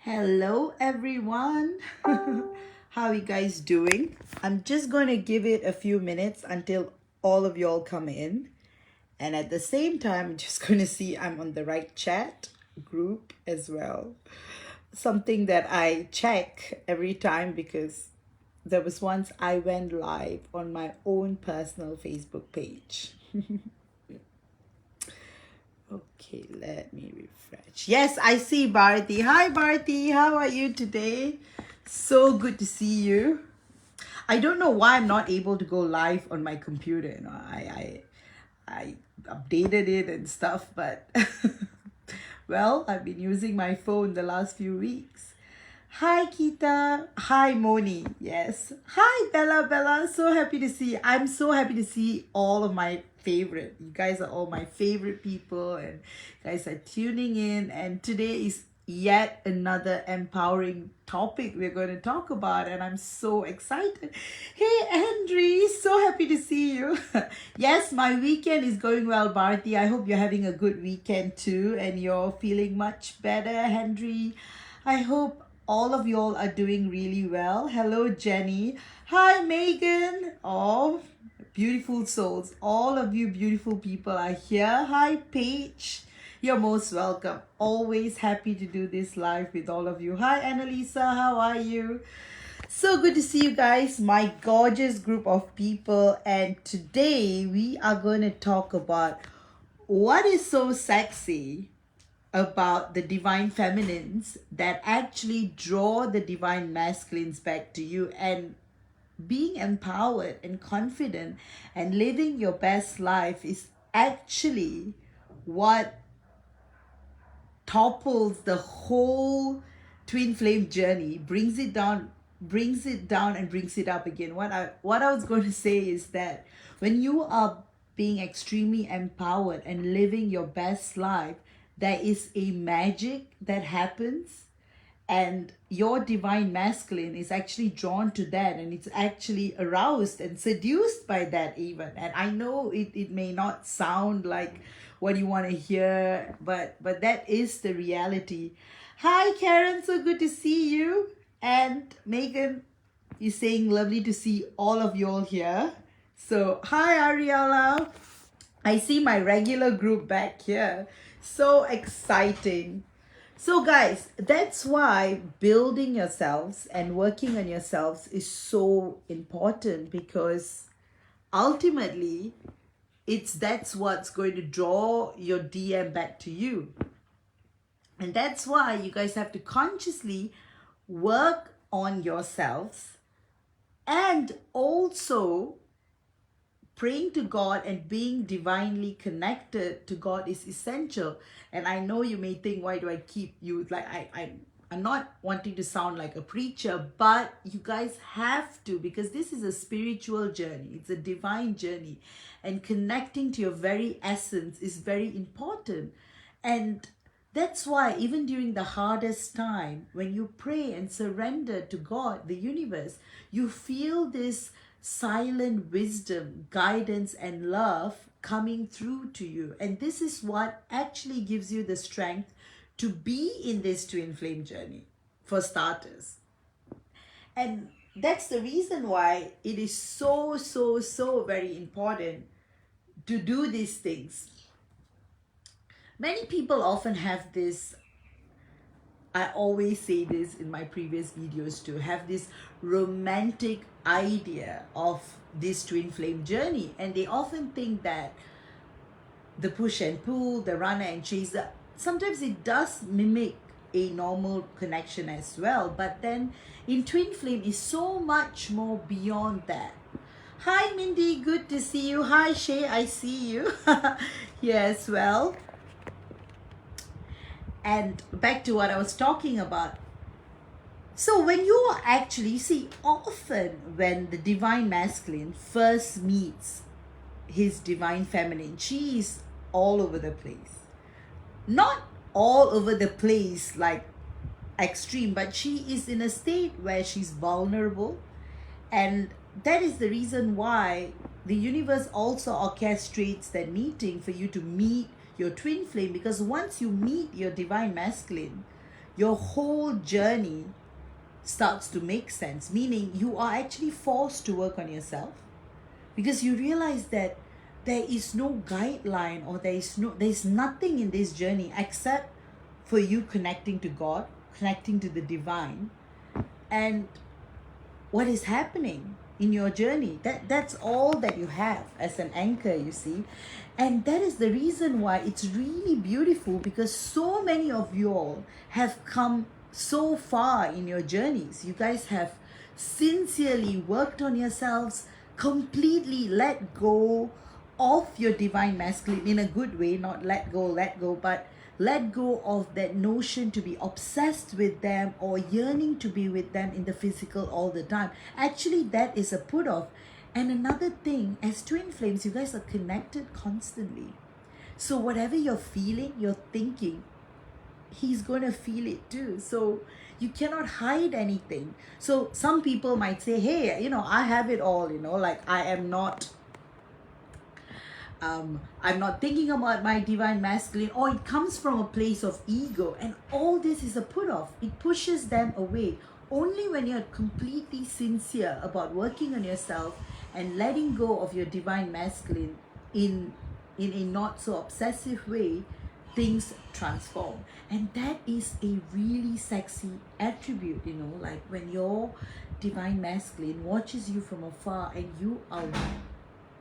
Hello, everyone. How are you guys doing? I'm just going to give it a few minutes until all of y'all come in. And at the same time, I'm just going to see I'm on the right chat group as well. Something that I check every time because there was once I went live on my own personal Facebook page. Okay, let me refresh. Yes, I see Bharati. Hi, Bharati. How are you today? So good to see you. I don't know why I'm not able to go live on my computer. I updated it and stuff, but well, I've been using my phone the last few weeks. Hi, Kita. Hi, Moni. Yes. Hi, Bella. Bella. So happy to see. I'm so happy to see all of my favorite. You guys are all my favorite people, and you guys are tuning in. And today is yet another empowering topic we're going to talk about, and I'm so excited. Hey, Andre. So happy to see you. Yes, my weekend is going well, Bharti. I hope you're having a good weekend too, and you're feeling much better, Henry. I hope all of y'all are doing really well. Hello, Jenny. Hi, Megan. Oh, beautiful souls. All of you beautiful people are here. Hi, Paige. You're most welcome. Always happy to do this live with all of you. Hi, Annalisa. How are you? So good to see you guys, my gorgeous group of people. And today we are going to talk about what is so sexy about the divine feminines that actually draw the divine masculines back to you, and being empowered and confident and living your best life is actually what topples the whole twin flame journey, brings it down and brings it up again. What I was going to say is that when you are being extremely empowered and living your best life, there is a magic that happens, and your divine masculine is actually drawn to that, and it's actually aroused and seduced by that even. And I know it may not sound like what you want to hear, but that is the reality. Hi, Karen. So good to see you. And Megan is saying lovely to see all of you all here. So hi, Ariella. I see my regular group back here. So exciting. So, guys, that's why building yourselves and working on yourselves is so important, because ultimately that's what's going to draw your DM back to you. And that's why you guys have to consciously work on yourselves, and also praying to God and being divinely connected to God is essential. And I know you may think, why do I keep you like I'm not wanting to sound like a preacher, but you guys have to, because this is a spiritual journey. It's a divine journey, and connecting to your very essence is very important. And that's why even during the hardest time, when you pray and surrender to God, the universe, you feel this silent wisdom, guidance, and love coming through to you. And this is what actually gives you the strength to be in this twin flame journey, for starters. And that's the reason why it is so very important to do these things. Many people often have this, I always say this in my previous videos too, have this romantic idea of this twin flame journey, and they often think that the push and pull, the runner and chaser, sometimes it does mimic a normal connection as well, but then in twin flame is so much more beyond that. Hi, Mindy, good to see you. Hi, Shay, I see you here as well. And back to what I was talking about. So when you actually see, often when the divine masculine first meets his divine feminine, she is all over the place. Not all over the place like extreme, but she is in a state where she's vulnerable. And that is the reason why the universe also orchestrates that meeting for you to meet your twin flame, because once you meet your divine masculine, your whole journey starts to make sense, meaning you are actually forced to work on yourself because you realize that there is no guideline, or there's nothing in this journey except for you connecting to God, connecting to the divine, and what is happening in your journey. That's all that you have as an anchor, you see. And that is the reason why it's really beautiful, because so many of you all have come so far in your journeys. You guys have sincerely worked on yourselves, completely let go of your divine masculine in a good way, not let go, but let go of that notion to be obsessed with them or yearning to be with them in the physical all the time. Actually, that is a put off. And another thing, as twin flames, you guys are connected constantly. So whatever you're feeling, you're thinking, he's going to feel it too. So you cannot hide anything. So some people might say, hey, I have it all, like I'm not thinking about my divine masculine, or it comes from a place of ego, and all this is a put off. It pushes them away. Only when you're completely sincere about working on yourself and letting go of your divine masculine in a not so obsessive way, things transform. And that is a really sexy attribute, like when your divine masculine watches you from afar and you are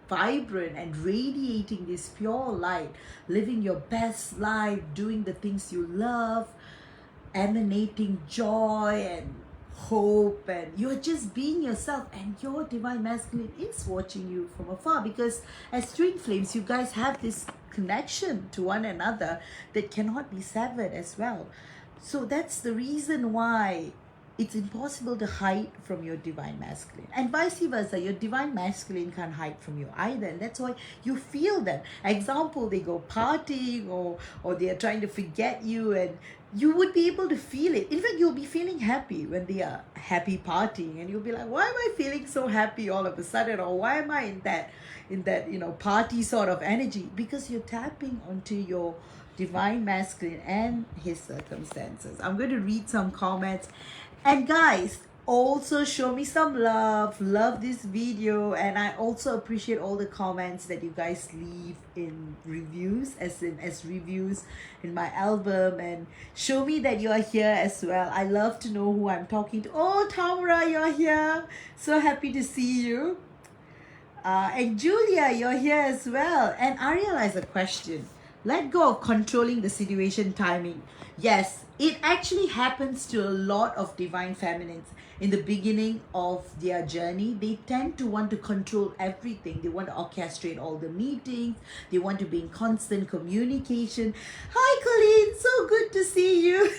vibrant and radiating this pure light, living your best life, doing the things you love, emanating joy and hope, and you're just being yourself, and your divine masculine is watching you from afar, because as twin flames, you guys have this connection to one another that cannot be severed as well. So that's the reason why it's impossible to hide from your divine masculine, and vice versa. Your divine masculine can't hide from you either, and that's why you feel them. Example, they go partying, or they are trying to forget you, and you would be able to feel it. In fact, you'll be feeling happy when they are happy partying, and you'll be like, why am I feeling so happy all of a sudden, or why am I in that party sort of energy? Because you're tapping onto your divine masculine and his circumstances. I'm going to read some comments. And guys, also show me some love this video, and I also appreciate all the comments that you guys leave in reviews, as reviews in my album, and show me that you are here as well. I love to know who I'm talking to. Oh, Tamara, you're here, so happy to see you. And Julia, you're here as well. And I realize a question. Let go of controlling the situation timing. Yes, it actually happens to a lot of divine feminines in the beginning of their journey. They tend to want to control everything. They want to orchestrate all the meetings. They want to be in constant communication. Hi, Colleen. So good to see you.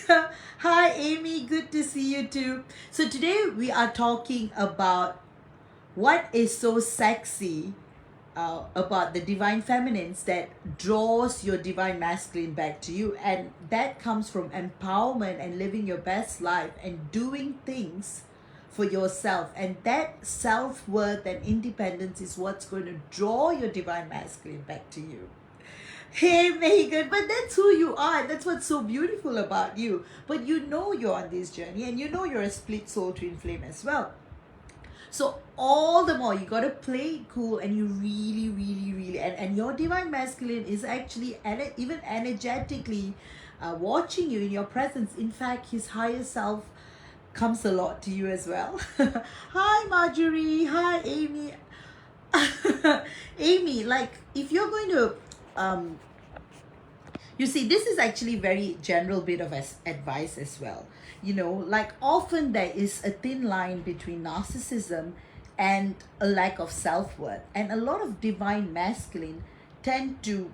Hi, Amy. Good to see you too. So today we are talking about what is so sexy about the divine feminines that draws your divine masculine back to you, and that comes from empowerment and living your best life and doing things for yourself, and that self-worth and independence is what's going to draw your divine masculine back to you. Hey Megan, but that's who you are. That's what's so beautiful about you. But you're on this journey, and you're a split soul twin flame as well. So all the more you got to play it cool, and you really and your divine masculine is actually even energetically watching you in your presence. In fact, his higher self comes a lot to you as well. Hi Marjorie. Hi Amy. Amy, like if you're going to you see, this is actually very general bit of advice as well. Like often there is a thin line between narcissism and a lack of self-worth. And a lot of divine masculine tend to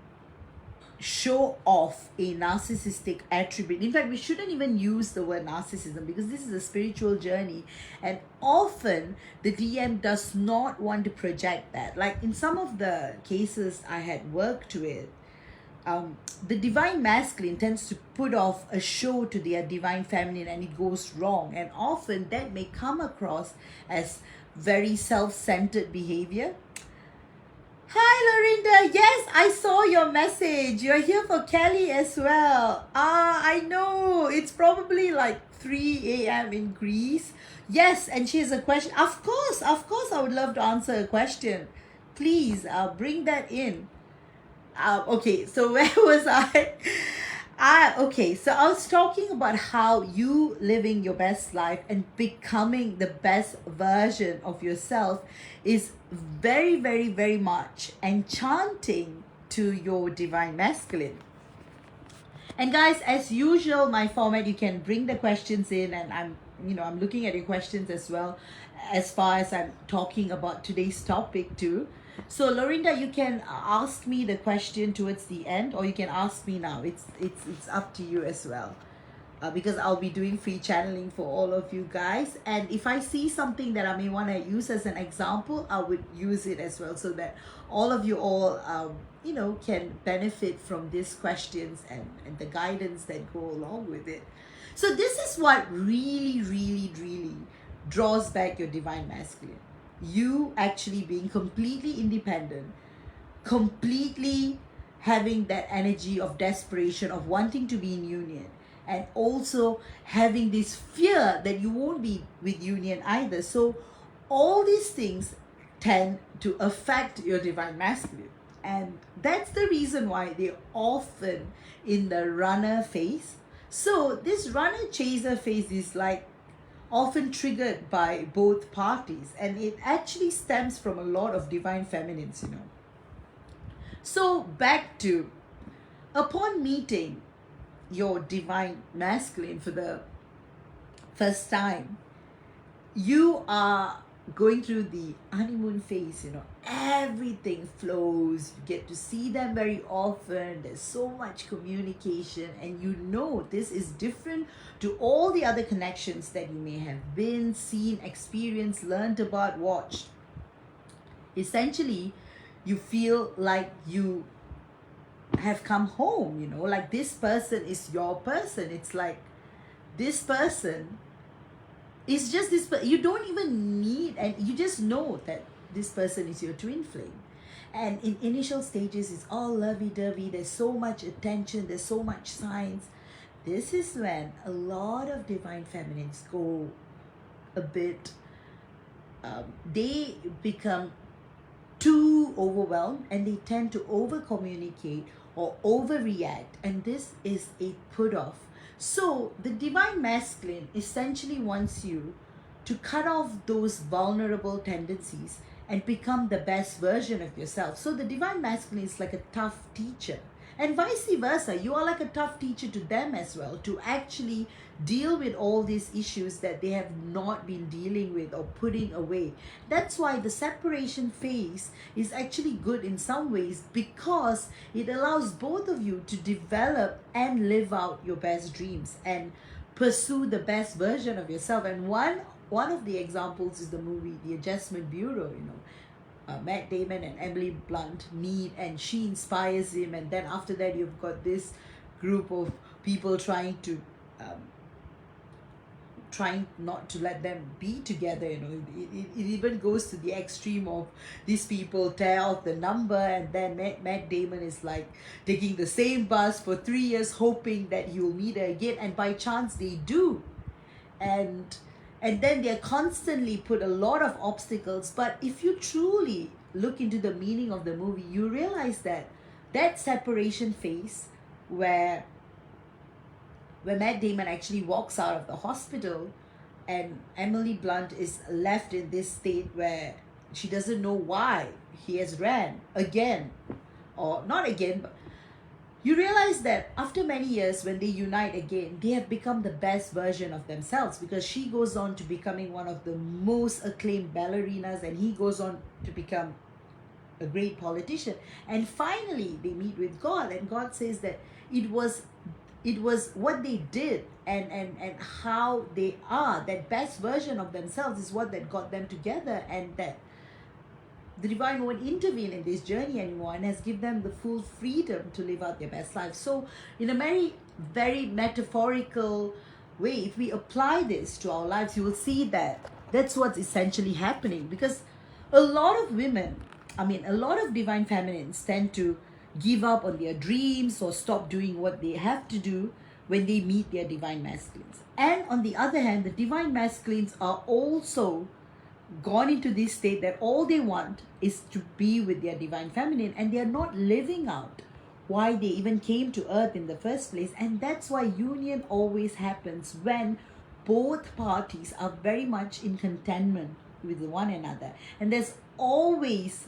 show off a narcissistic attribute. In fact, we shouldn't even use the word narcissism, because this is a spiritual journey. And often the DM does not want to project that. Like in some of the cases I had worked with, the divine masculine tends to put off a show to their divine feminine, and it goes wrong. And often that may come across as very self-centered behavior. Hi, Lorinda. Yes, I saw your message. You're here for Kelly as well. I know. It's probably like 3 a.m. in Greece. Yes, and she has a question. Of course, I would love to answer a question. Please, bring that in. Okay, so where was I? Okay, so I was talking about how you living your best life and becoming the best version of yourself is very, very, very much enchanting to your divine masculine. And guys, as usual, my format, you can bring the questions in, and I'm looking at your questions as well, as far as I'm talking about today's topic too. So Lorinda, you can ask me the question towards the end, or you can ask me now. It's up to you as well. Because I'll be doing free channeling for all of you guys. And if I see something that I may want to use as an example, I would use it as well, so that all of you all, can benefit from these questions and the guidance that go along with it. So this is what really, really, really draws back your divine masculine. You actually being completely independent, completely having that energy of desperation, of wanting to be in union, and also having this fear that you won't be with union either. So all these things tend to affect your divine masculine, and that's the reason why they're often in the runner phase. So this runner chaser phase is like often triggered by both parties, and it actually stems from a lot of divine feminines. So back to, upon meeting your divine masculine for the first time, you are going through the honeymoon phase. Everything flows, you get to see them very often, there's so much communication, and this is different to all the other connections that you may have been, seen, experienced, learned about, watched. Essentially, you feel like you have come home, like this person is your person. It's like this person is just this, you don't even need, and you just know that this person is your twin flame. And in initial stages, it's all lovey-dovey, there's so much attention, there's so much signs. This is when a lot of divine feminines go a bit, they become too overwhelmed, and they tend to over communicate or overreact, and this is a put off. So the divine masculine essentially wants you to cut off those vulnerable tendencies and become the best version of yourself. So the divine masculine is like a tough teacher, and vice versa. You are like a tough teacher to them as well, to actually deal with all these issues that they have not been dealing with or putting away. That's why the separation phase is actually good in some ways, because it allows both of you to develop and live out your best dreams and pursue the best version of yourself. And one of the examples is the movie The Adjustment Bureau. Matt Damon and Emily Blunt meet, and she inspires him, and then after that you've got this group of people trying not to let them be together. It even goes to the extreme of these people tear off the number, and then Matt Damon is like taking the same bus for 3 years hoping that he'll meet her again, and by chance they do. And then they're constantly put a lot of obstacles. But if you truly look into the meaning of the movie, you realize that separation phase where Matt Damon actually walks out of the hospital, and Emily Blunt is left in this state where she doesn't know why he has ran again, or not again, but you realize that after many years, when they unite again, they have become the best version of themselves, because she goes on to becoming one of the most acclaimed ballerinas, and he goes on to become a great politician. And finally they meet with God, and God says that it was what they did and how they are, that best version of themselves, is what that got them together, and that the divine won't intervene in this journey anymore, and has given them the full freedom to live out their best life. So in a very, very metaphorical way, if we apply this to our lives, you will see that that's what's essentially happening. Because a lot of women I mean, a lot of divine feminines tend to give up on their dreams or stop doing what they have to do when they meet their divine masculines. And on the other hand, the divine masculines are also gone into this state that all they want is to be with their divine feminine, and they're not living out why they even came to earth in the first place. And that's why union always happens when both parties are very much in contentment with one another, and there's always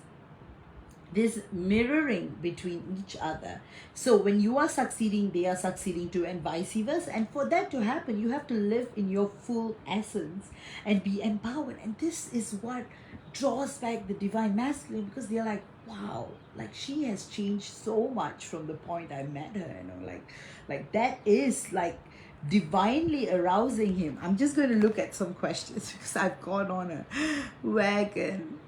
this mirroring between each other. So when you are succeeding, they are succeeding too, and vice versa. And for that to happen, you have to live in your full essence and be empowered. And this is what draws back the divine masculine, because they're like, wow, like she has changed so much from the point I met her, like that is like divinely arousing him. I'm just going to look at some questions because I've gone on a wagon.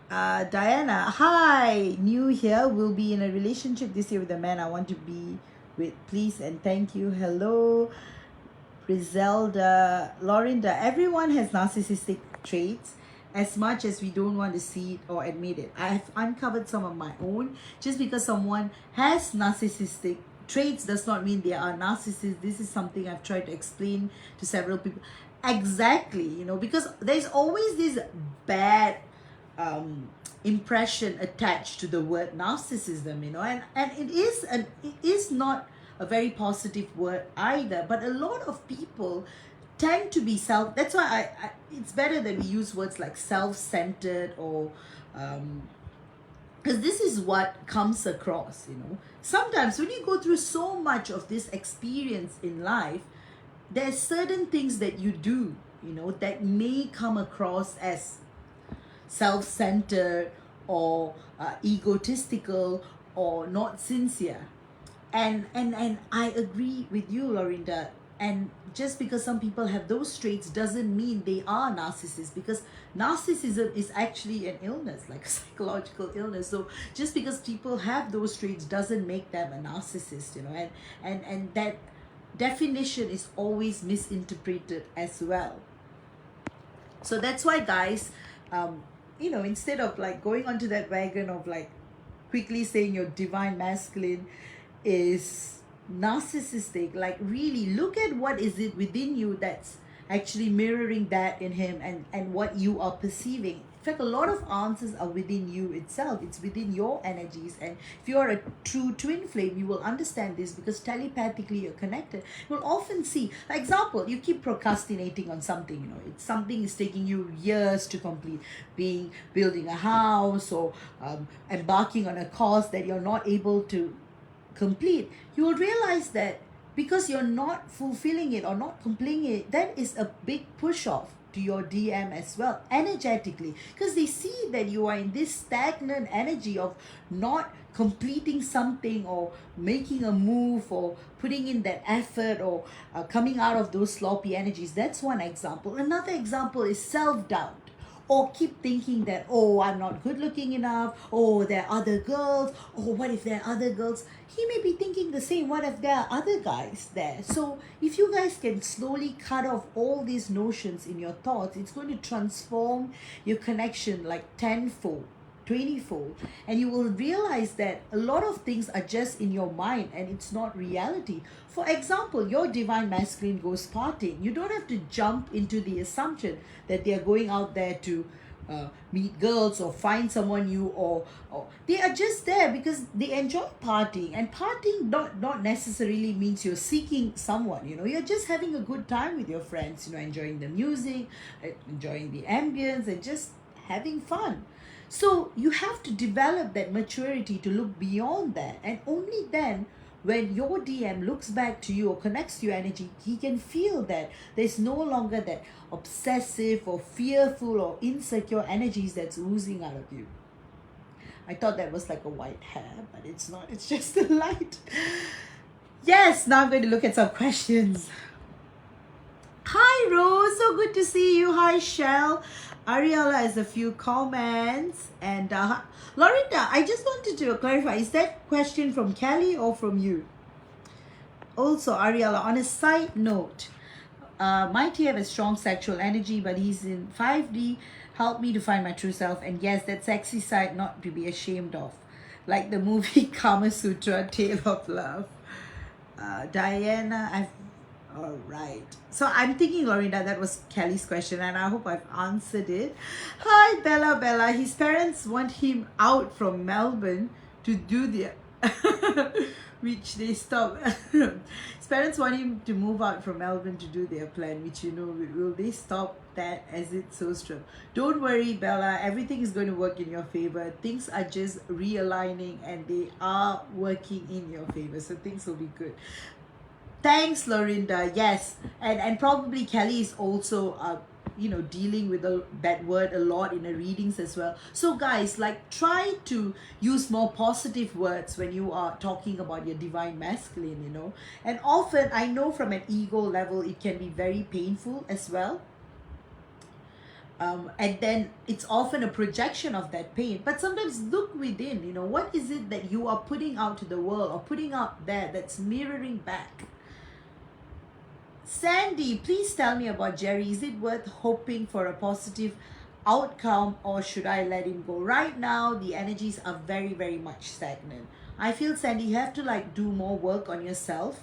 Diana, hi, new here, will be in a relationship this year with a man I want to be with, please and thank you. Hello, Griselda. Lorinda, everyone has narcissistic traits, as much as we don't want to see it or admit it. I've uncovered some of my own. Just because someone has narcissistic traits does not mean they are narcissists. This is something I've tried to explain to several people. Exactly, you know, because there's always this bad impression attached to the word narcissism, you know, and it is not a very positive word either. But a lot of people tend to be that's why I it's better that we use words like self-centered, or because this is what comes across, you know. Sometimes when you go through so much of this experience in life, there's certain things that you do, you know, that may come across as self-centered or egotistical or not sincere. And I agree with you, Lorinda. And just because some people have those traits doesn't mean they are narcissists, because narcissism is actually an illness, like a psychological illness. So just because people have those traits doesn't make them a narcissist, you know, and that definition is always misinterpreted as well. So that's why, guys, you know, instead of like going onto that wagon of like quickly saying your divine masculine is narcissistic, like really look at what is it within you that's actually mirroring that in him, and what you are perceiving. In fact, a lot of answers are within you itself. It's within your energies. And if you are a true twin flame, you will understand this, because telepathically you're connected. You'll often see, for example, you keep procrastinating on something, you know, it's something is taking you years to complete, building a house, or embarking on a course that you're not able to complete. You will realize that because you're not fulfilling it or not completing it, that is a big push off to your DM as well, energetically, because they see that you are in this stagnant energy of not completing something, or making a move, or putting in that effort, or coming out of those sloppy energies. That's one example. Another example is self-doubt, or keep thinking that, oh, I'm not good looking enough, oh, there are other girls, oh, what if there are other girls? He may be thinking the same, what if there are other guys there? So if you guys can slowly cut off all these notions in your thoughts, it's going to transform your connection like tenfold, 20-fold, and you will realize that a lot of things are just in your mind and it's not reality. For example, your divine masculine goes partying. You don't have to jump into the assumption that they are going out there to meet girls or find someone new, or they are just there because they enjoy partying. And partying not necessarily means you're seeking someone, you know, you're just having a good time with your friends, you know, enjoying the music, enjoying the ambience, and just having fun. So you have to develop that maturity to look beyond that, and only then, when your DM looks back to you or connects to your energy, he can feel that there's no longer that obsessive or fearful or insecure energies that's oozing out of you. I thought that was like a white hair, but it's not. It's just the light. Yes, now I'm going to look at some questions. Hi, Rose. So good to see you. Hi, Shell. Ariella has a few comments. And Lorinda, I just wanted to clarify, is that question from Kelly or from you? Also, Ariella, on a side note, My TF has strong sexual energy, but he's in 5D. Help me to find my true self. And yes, that sexy side not to be ashamed of. Like the movie Kama Sutra, Tale of Love. Diana, all right. So I'm thinking, Lorinda, that was Kelly's question, and I hope I've answered it. Hi, Bella. Bella. His parents want him out from Melbourne to do the, which they stop. His parents want him to move out from Melbourne to do their plan, which will they stop that as it's so strong? Don't worry, Bella. Everything is going to work in your favor. Things are just realigning, and they are working in your favor. So things will be good. Thanks, Lorinda. Yes, and probably Kelly is also dealing with that word a lot in her readings as well. So guys, like, try to use more positive words when you are talking about your divine masculine. And often, I know from an ego level, it can be very painful as well. And then it's often a projection of that pain. But sometimes look within, what is it that you are putting out to the world or putting out there that's mirroring back? Sandy, please tell me about Jerry. Is it worth hoping for a positive outcome, or should I let him go? Right now, the energies are very, very much stagnant. I feel, Sandy, you have to do more work on yourself.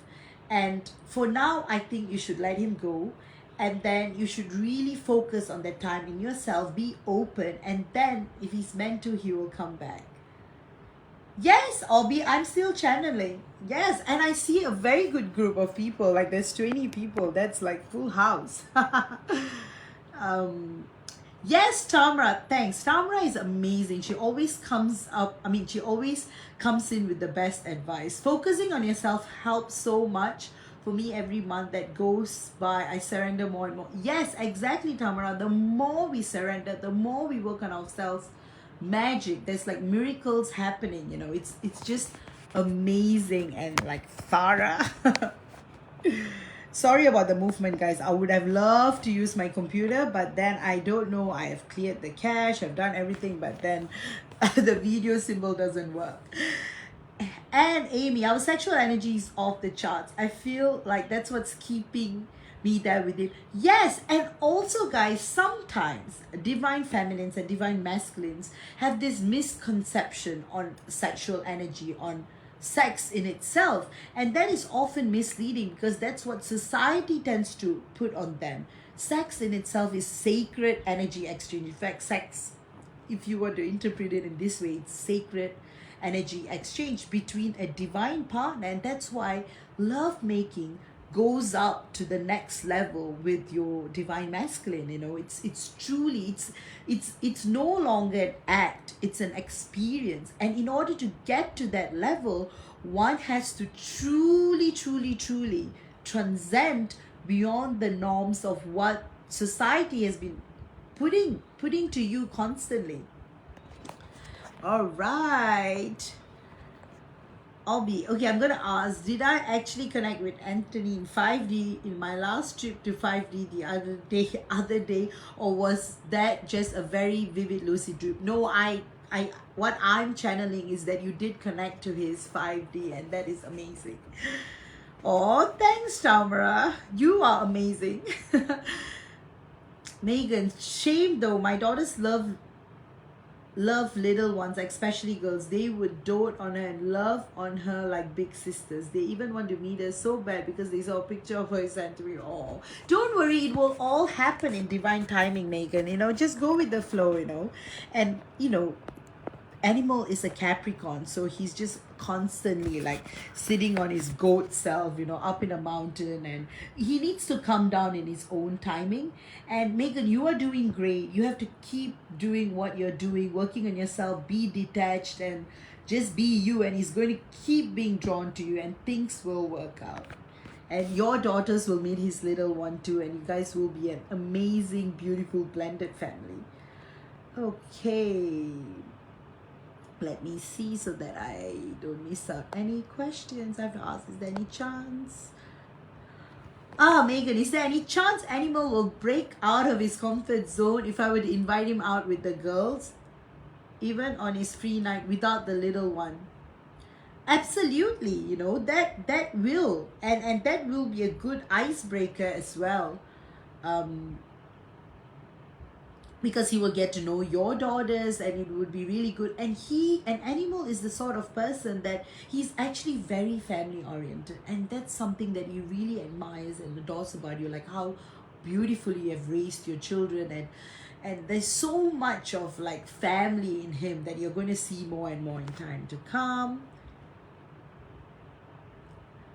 And for now, I think you should let him go. And then you should really focus on that time in yourself. Be open. And then if he's meant to, he will come back. Yes, Obi, I'm still channeling. Yes, and I see a very good group of people. Like there's 20 people. That's like full house. Yes, Tamra, thanks. Tamra is amazing. She always she always comes in with the best advice. Focusing on yourself helps so much. For me, every month that goes by, I surrender more and more. Yes, exactly, Tamara. The more we surrender, the more we work on ourselves. Magic. There's like miracles happening. It's just amazing. And like Farah. Sorry about the movement, guys. I would have loved to use my computer, but then I don't know. I have cleared the cache. I've done everything, but then the video symbol doesn't work. And Amy, our sexual energy is off the charts. I feel like that's what's keeping me there with it. Yes, and also, guys, sometimes divine feminines and divine masculines have this misconception on sexual energy, on sex in itself, and that is often misleading because that's what society tends to put on them. Sex in itself is sacred energy exchange. In fact, sex, if you were to interpret it in this way, it's sacred energy exchange between a divine partner, and that's why love making goes up to the next level with your divine masculine. It's truly it's no longer an act, it's an experience. And in order to get to that level, one has to truly transcend beyond the norms of what society has been putting to you constantly. All right, okay, I'm gonna ask, did I actually connect with Anthony in 5D in my last trip to 5D the other day, or was that just a very vivid lucid dream? No, I what I'm channeling is that you did connect to his 5D, and that is amazing. Oh, thanks, Tamara. You are amazing. Megan, shame though, my daughters love little ones, especially girls. They would dote on her and love on her like big sisters. They even want to meet her so bad because they saw a picture of her and sent to me. Oh, don't worry, it will all happen in divine timing, Megan. Just go with the flow. And Animal is a Capricorn, so he's just constantly like sitting on his goat self, up in a mountain, and he needs to come down in his own timing. And Megan, you are doing great. You have to keep doing what you're doing, working on yourself, be detached and just be you, and he's going to keep being drawn to you, and things will work out. And your daughters will meet his little one too, and you guys will be an amazing, beautiful, blended family. Okay. Let me see so that I don't miss out any questions. I have to ask, is there any chance? Megan, is there any chance Animal will break out of his comfort zone if I were to invite him out with the girls, even on his free night without the little one? Absolutely, that will, and that will be a good icebreaker as well. um, because he will get to know your daughters and it would be really good. And an animal is the sort of person that he's actually very family oriented, and that's something that he really admires and adores about you, like how beautifully you have raised your children. And there's so much of like family in him that you're going to see more and more in time to come.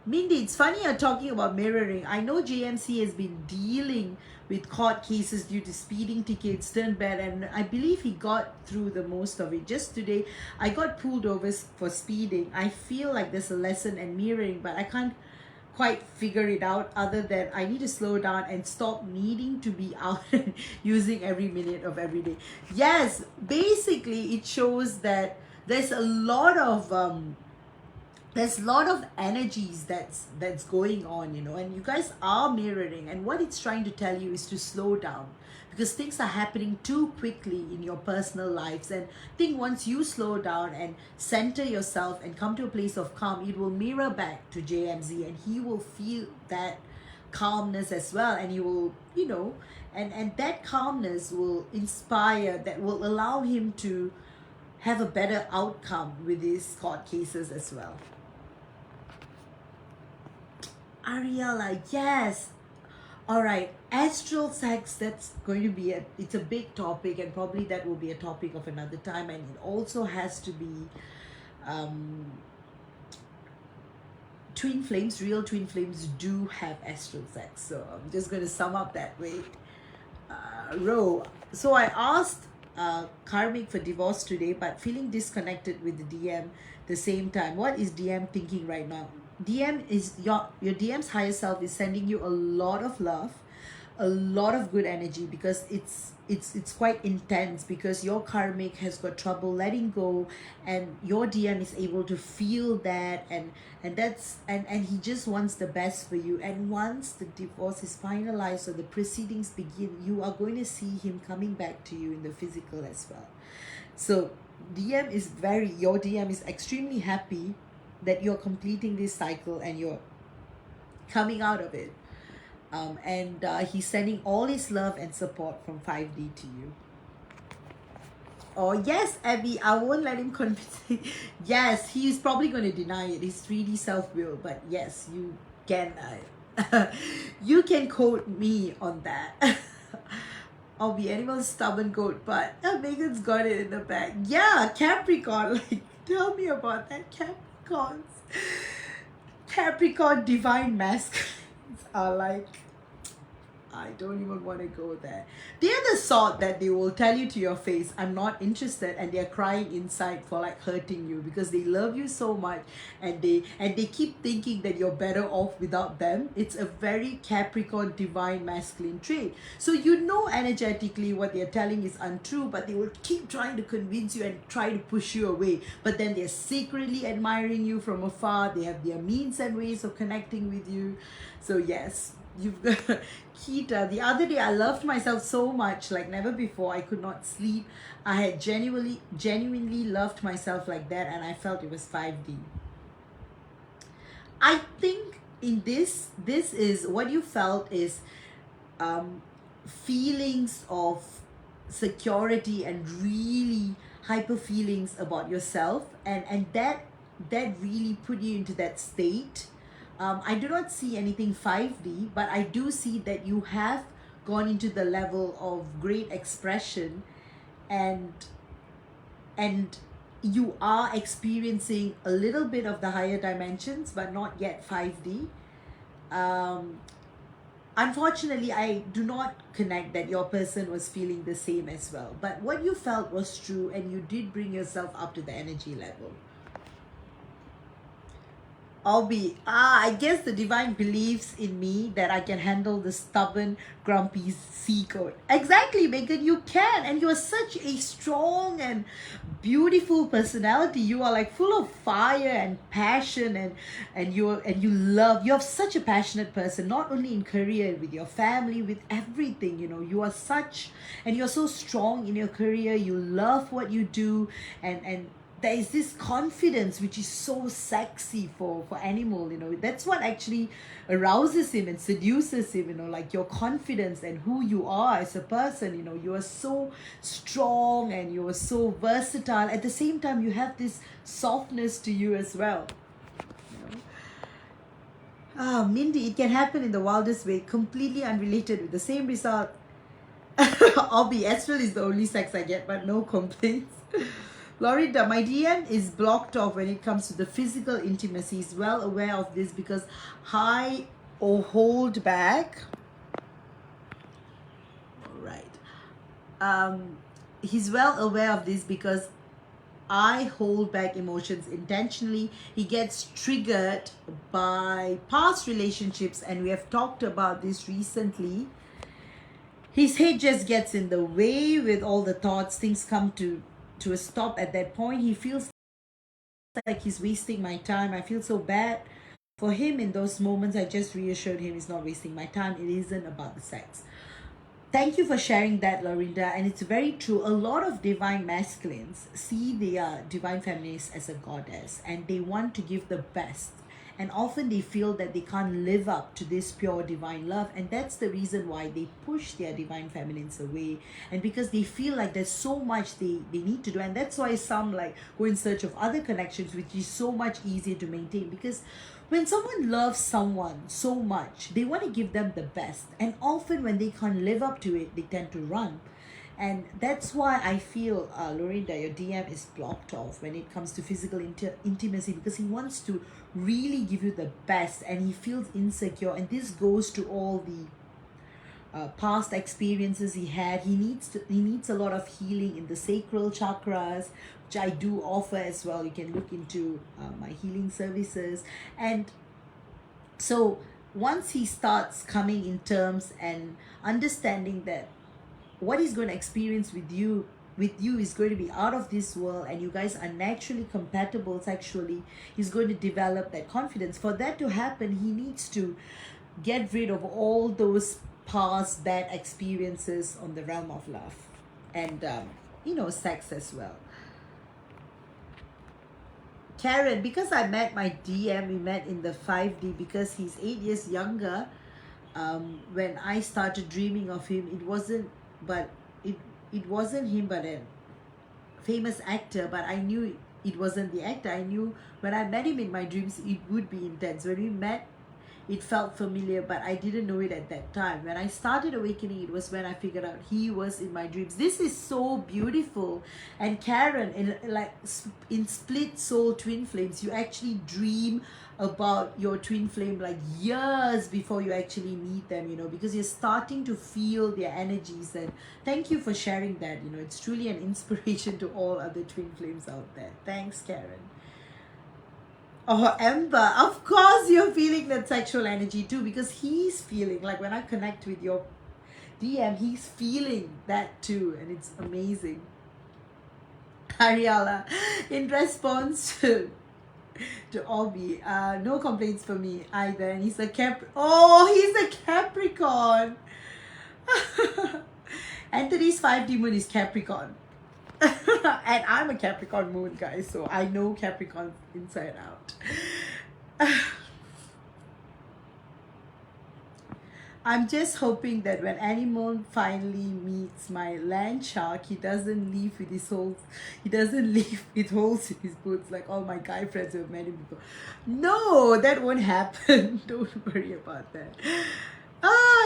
Mindy, it's funny you're talking about mirroring. I know JMC has been dealing with court cases due to speeding tickets, turned bad, and I believe he got through the most of it. Just today, I got pulled over for speeding. I feel like there's a lesson in mirroring, but I can't quite figure it out other than I need to slow down and stop needing to be out and using every minute of every day. Yes, basically it shows that there's a lot of energies that's going on, and you guys are mirroring, and what it's trying to tell you is to slow down, because things are happening too quickly in your personal lives. And I think once you slow down and center yourself and come to a place of calm, it will mirror back to JMZ, and he will feel that calmness as well, and he will, and that calmness will inspire, that will allow him to have a better outcome with his court cases as well. Ariella, yes. All right, astral sex, that's going to be it's a big topic, and probably that will be a topic of another time. And it also has to be twin flames. Real twin flames do have astral sex, so I'm just going to sum up that way. Ro, so I asked karmic for divorce today, but feeling disconnected with the DM the same time. What is DM thinking right now? DM is your DM's higher self is sending you a lot of love, a lot of good energy, because it's quite intense, because your karmic has got trouble letting go, and your DM is able to feel that, and that's and he just wants the best for you. And once the divorce is finalized or the proceedings begin, you are going to see him coming back to you in the physical as well. So your DM is extremely happy that you're completing this cycle and you're coming out of it. And he's sending all his love and support from 5D to you. Oh, yes, Abby, I won't let him convince me. Yes, he's probably going to deny it. He's 3D self-will, but yes, you can you can quote me on that. I'll be animal stubborn goat, but Megan's got it in the back. Yeah, Capricorn, like, tell me about that. Capricorn divine masculines are like, I don't even want to go there. They're the sort that they will tell you to your face, I'm not interested, and they're crying inside for like hurting you, because they love you so much, and they keep thinking that you're better off without them. It's a very Capricorn divine masculine trait. So energetically what they're telling is untrue, but they will keep trying to convince you and try to push you away. But then they're secretly admiring you from afar. They have their means and ways of connecting with you. So yes, you've got Kita. The other day I loved myself so much like never before. I could not sleep. I had genuinely loved myself like that, and I felt it was 5D. I think in this is what you felt is feelings of security and really hyper feelings about yourself, and that really put you into that state. I do not see anything 5D, but I do see that you have gone into the level of great expression, and you are experiencing a little bit of the higher dimensions, but not yet 5D. Unfortunately, I do not connect that your person was feeling the same as well. But what you felt was true, and you did bring yourself up to the energy level. I guess the divine believes in me that I can handle the stubborn, grumpy sea goat. Exactly, Megan, you can. And you're such a strong and beautiful personality. You are like full of fire and passion, and you have such a passionate person, not only in career, with your family, with everything. You're so strong in your career. You love what you do, and there is this confidence which is so sexy for animal, that's what actually arouses him and seduces him, like your confidence and who you are as a person. You are so strong and you are so versatile. At the same time, you have this softness to you as well. Mindy, it can happen in the wildest way, completely unrelated, with the same result. Obby, Astral is the only sex I get, but no complaints. Lorida, my DM is blocked off when it comes to the physical intimacy. He's well aware of this because high or hold back. All right. He's well aware of this because I hold back emotions intentionally. He gets triggered by past relationships, and we have talked about this recently. His head just gets in the way with all the thoughts. Things come to a stop at that point. He feels like he's wasting my time. I feel so bad for him in those moments. I just reassured him he's not wasting my time. It isn't about the sex. Thank you for sharing that, Lorinda. And it's very true. A lot of divine masculines see their divine feminines as a goddess, and they want to give the best. And often they feel that they can't live up to this pure divine love. And that's the reason why they push their divine feminines away. And because they feel like there's so much they need to do. And that's why some like go in search of other connections, which is so much easier to maintain. Because when someone loves someone so much, they want to give them the best. And often when they can't live up to it, they tend to run. And that's why I feel, Lorinda, your DM is blocked off when it comes to physical intimacy, because he wants to really give you the best and he feels insecure. And this goes to all the past experiences he had. He needs a lot of healing in the sacral chakras, which I do offer as well. You can look into my healing services. And so once he starts coming in terms and understanding that what he's going to experience with you is going to be out of this world, and you guys are naturally compatible sexually, he's going to develop that confidence. For that to happen, he needs to get rid of all those past bad experiences on the realm of love and sex as well. Karen, because I met my DM, we met in the 5D because he's 8 years younger. When I started dreaming of him, it wasn't him, but a famous actor. But I knew it wasn't the actor. I knew when I met him in my dreams, it would be intense. When we met, it felt familiar, but I didn't know it at that time. When I started awakening, it was when I figured out he was in my dreams. This is so beautiful. And Karen, in split soul twin flames, you actually dream about your twin flame like years before you actually meet them, because you're starting to feel their energies. And thank you for sharing that. It's truly an inspiration to all other twin flames out there. Thanks, Karen. Oh, Amber, of course you're feeling that sexual energy too, because he's feeling, like when I connect with your DM, he's feeling that too, and it's amazing. Ariala, in response to Obi, no complaints for me either, and he's a he's a Capricorn. Anthony's 5D moon is Capricorn. And I'm a Capricorn moon, guys, so I know Capricorn inside out. I'm just hoping that when Animal finally meets my land shark, he doesn't leave with holes in his boots like all my guy friends who have met him before. No, that won't happen. Don't worry about that.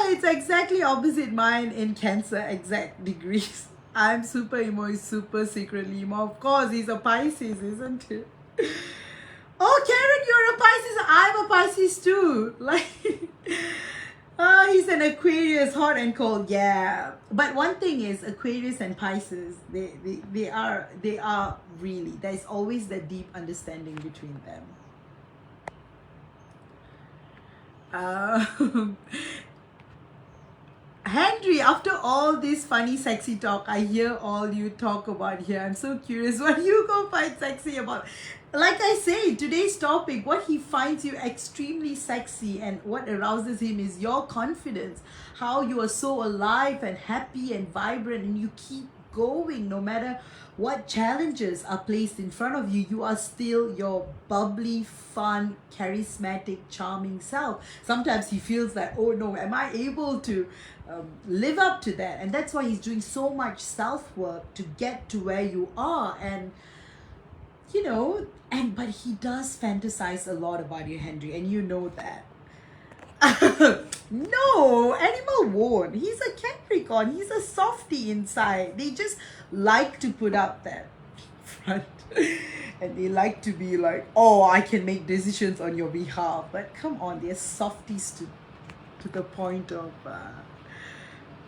It's exactly opposite mine in Cancer exact degrees. I'm super emo, he's super secretly emo. Of course, he's a Pisces, isn't it? Oh, Karen, you're a Pisces. I'm a Pisces too. He's an Aquarius, hot and cold. Yeah. But one thing is, Aquarius and Pisces, they are really, there's always that deep understanding between them. Henry, after all this funny, sexy talk, I hear all you talk about here. I'm so curious what you go find sexy about. Like I say, today's topic, what he finds you extremely sexy and what arouses him is your confidence. How you are so alive and happy and vibrant, and you keep going. No matter what challenges are placed in front of you, you are still your bubbly, fun, charismatic, charming self. Sometimes he feels like, oh no, am I able to live up to that? And that's why he's doing so much self-work to get to where you are. And you know, but he does fantasize a lot about you, Henry, and you know that. No, animal won't. He's a Capricorn. He's a softie inside. They just like to put up that front. And they like to be like, oh, I can make decisions on your behalf. But come on, they're softies to the point of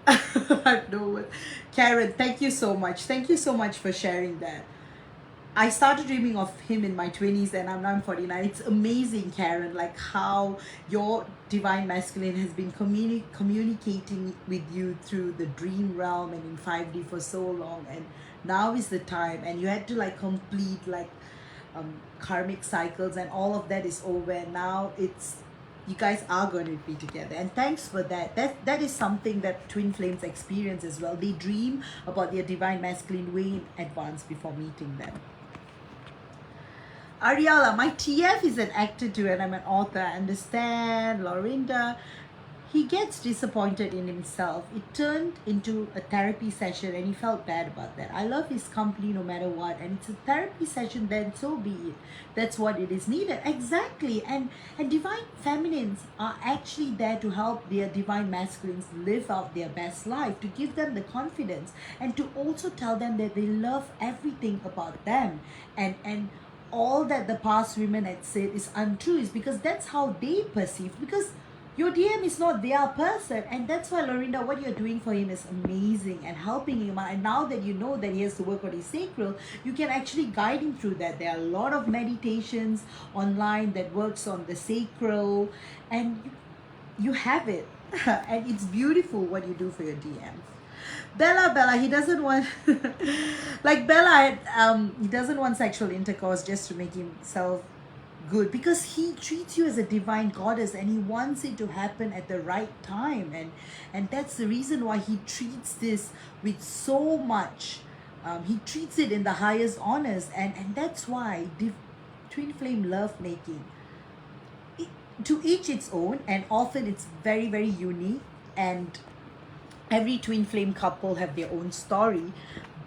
I know. Karen, thank you so much. Thank you so much for sharing that. I started dreaming of him in my 20s and I'm now 49. It's amazing, Karen, like how your divine masculine has been communicating with you through the dream realm and in 5D for so long. And now is the time. And you had to like complete like karmic cycles and all of that is over. And now you guys are going to be together, and thanks for that. That is something that twin flames experience as well. They dream about their divine masculine way in advance before meeting them. Ariala, my TF is an actor too, and I'm an author. I understand. Lorinda, he gets disappointed in himself. It turned into a therapy session and he felt bad about that. I love his company no matter what, and it's a therapy session, then so be it. That's what it is needed. Exactly. And divine feminines are actually there to help their divine masculines live out their best life, to give them the confidence and to also tell them that they love everything about them, and all that the past women had said is untrue, is because that's how they perceive, because your DM is not their person. And that's why, Lorinda, what you're doing for him is amazing and helping him out. And now that you know that he has to work on his sacral, you can actually guide him through that. There are a lot of meditations online that works on the sacral, and you have it. And it's beautiful what you do for your DMs. Bella, he doesn't want like Bella, he doesn't want sexual intercourse just to make himself good, because he treats you as a divine goddess and he wants it to happen at the right time, and that's the reason why he treats this with so much he treats it in the highest honors, and that's why twin flame love making, to each its own, and often it's very, very unique, and every twin flame couple have their own story.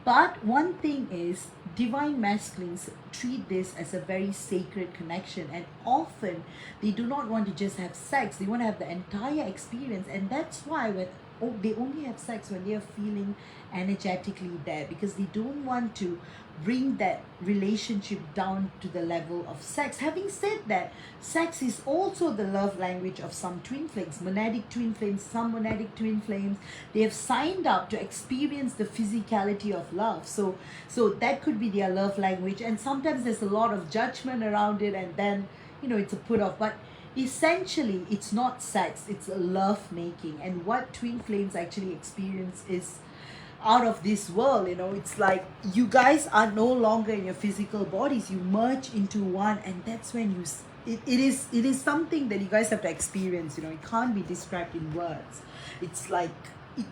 But one thing is, divine masculines treat this as a very sacred connection, and often they do not want to just have sex, they want to have the entire experience. And that's why they only have sex when they are feeling energetically there, because they don't want to bring that relationship down to the level of sex. Having said that, sex is also the love language of some twin flames, monadic twin flames, some monadic twin flames. They have signed up to experience the physicality of love. So that could be their love language. And sometimes there's a lot of judgment around it, and then, it's a put off. But essentially, it's not sex, it's a love making. And what twin flames actually experience is out of this world. It's like you guys are no longer in your physical bodies, you merge into one, and that's when it is something that you guys have to experience. It can't be described in words. It's like you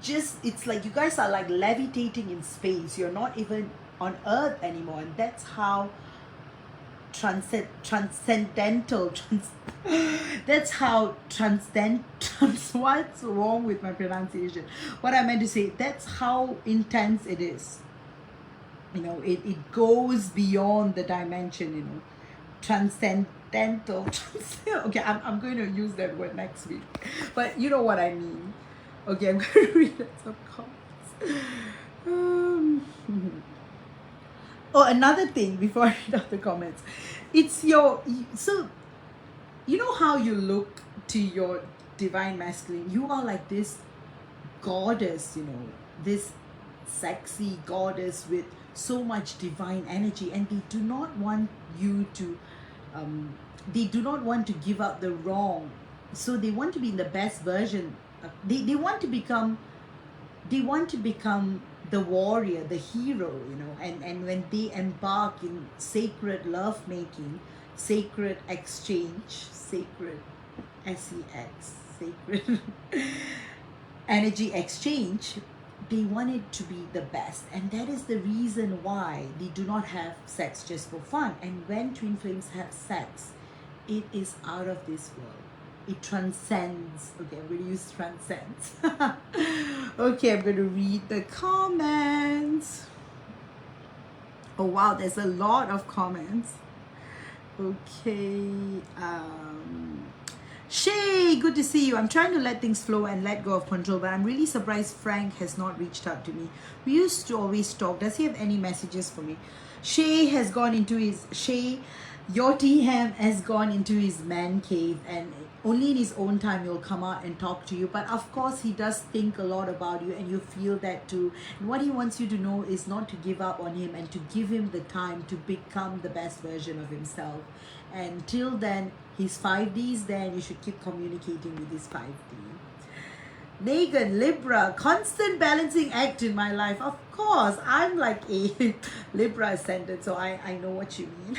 guys are like levitating in space. You're not even on earth anymore, and that's how transcendental that's how what's wrong with my pronunciation? What I meant to say, that's how intense it is. It goes beyond the dimension. Transcendental. Okay, I'm going to use that word next week, but you know what I mean. Okay, I'm going to read some comments. Oh, another thing before I read out the comments, it's so you know how you look to your divine masculine. You are like this goddess, this sexy goddess with so much divine energy, and they do not want you to they do not want to give up the wrong. So they want to be in the best version. They want to become the warrior, the hero, and when they embark in sacred love making, sacred exchange, sacred sex, sacred energy exchange, they want it to be the best, and that is the reason why they do not have sex just for fun. And when twin flames have sex, it is out of this world. It transcends. Okay, I'm going to use transcends. Okay, I'm going to read the comments. Oh wow, there's a lot of comments. Okay, Shay, good to see you. I'm trying to let things flow and let go of control, but I'm really surprised Frank has not reached out to me. We used to always talk. Does he have any messages for me? Shay has gone into his your TM has gone into his man cave, and only in his own time he'll come out and talk to you. But of course he does think a lot about you, and you feel that too. And what he wants you to know is not to give up on him, and to give him the time to become the best version of himself. And till then, his 5Ds there, and you should keep communicating with his 5D. Megan, Libra, constant balancing act in my life. Of course, I'm like a Libra ascendant, so I know what you mean.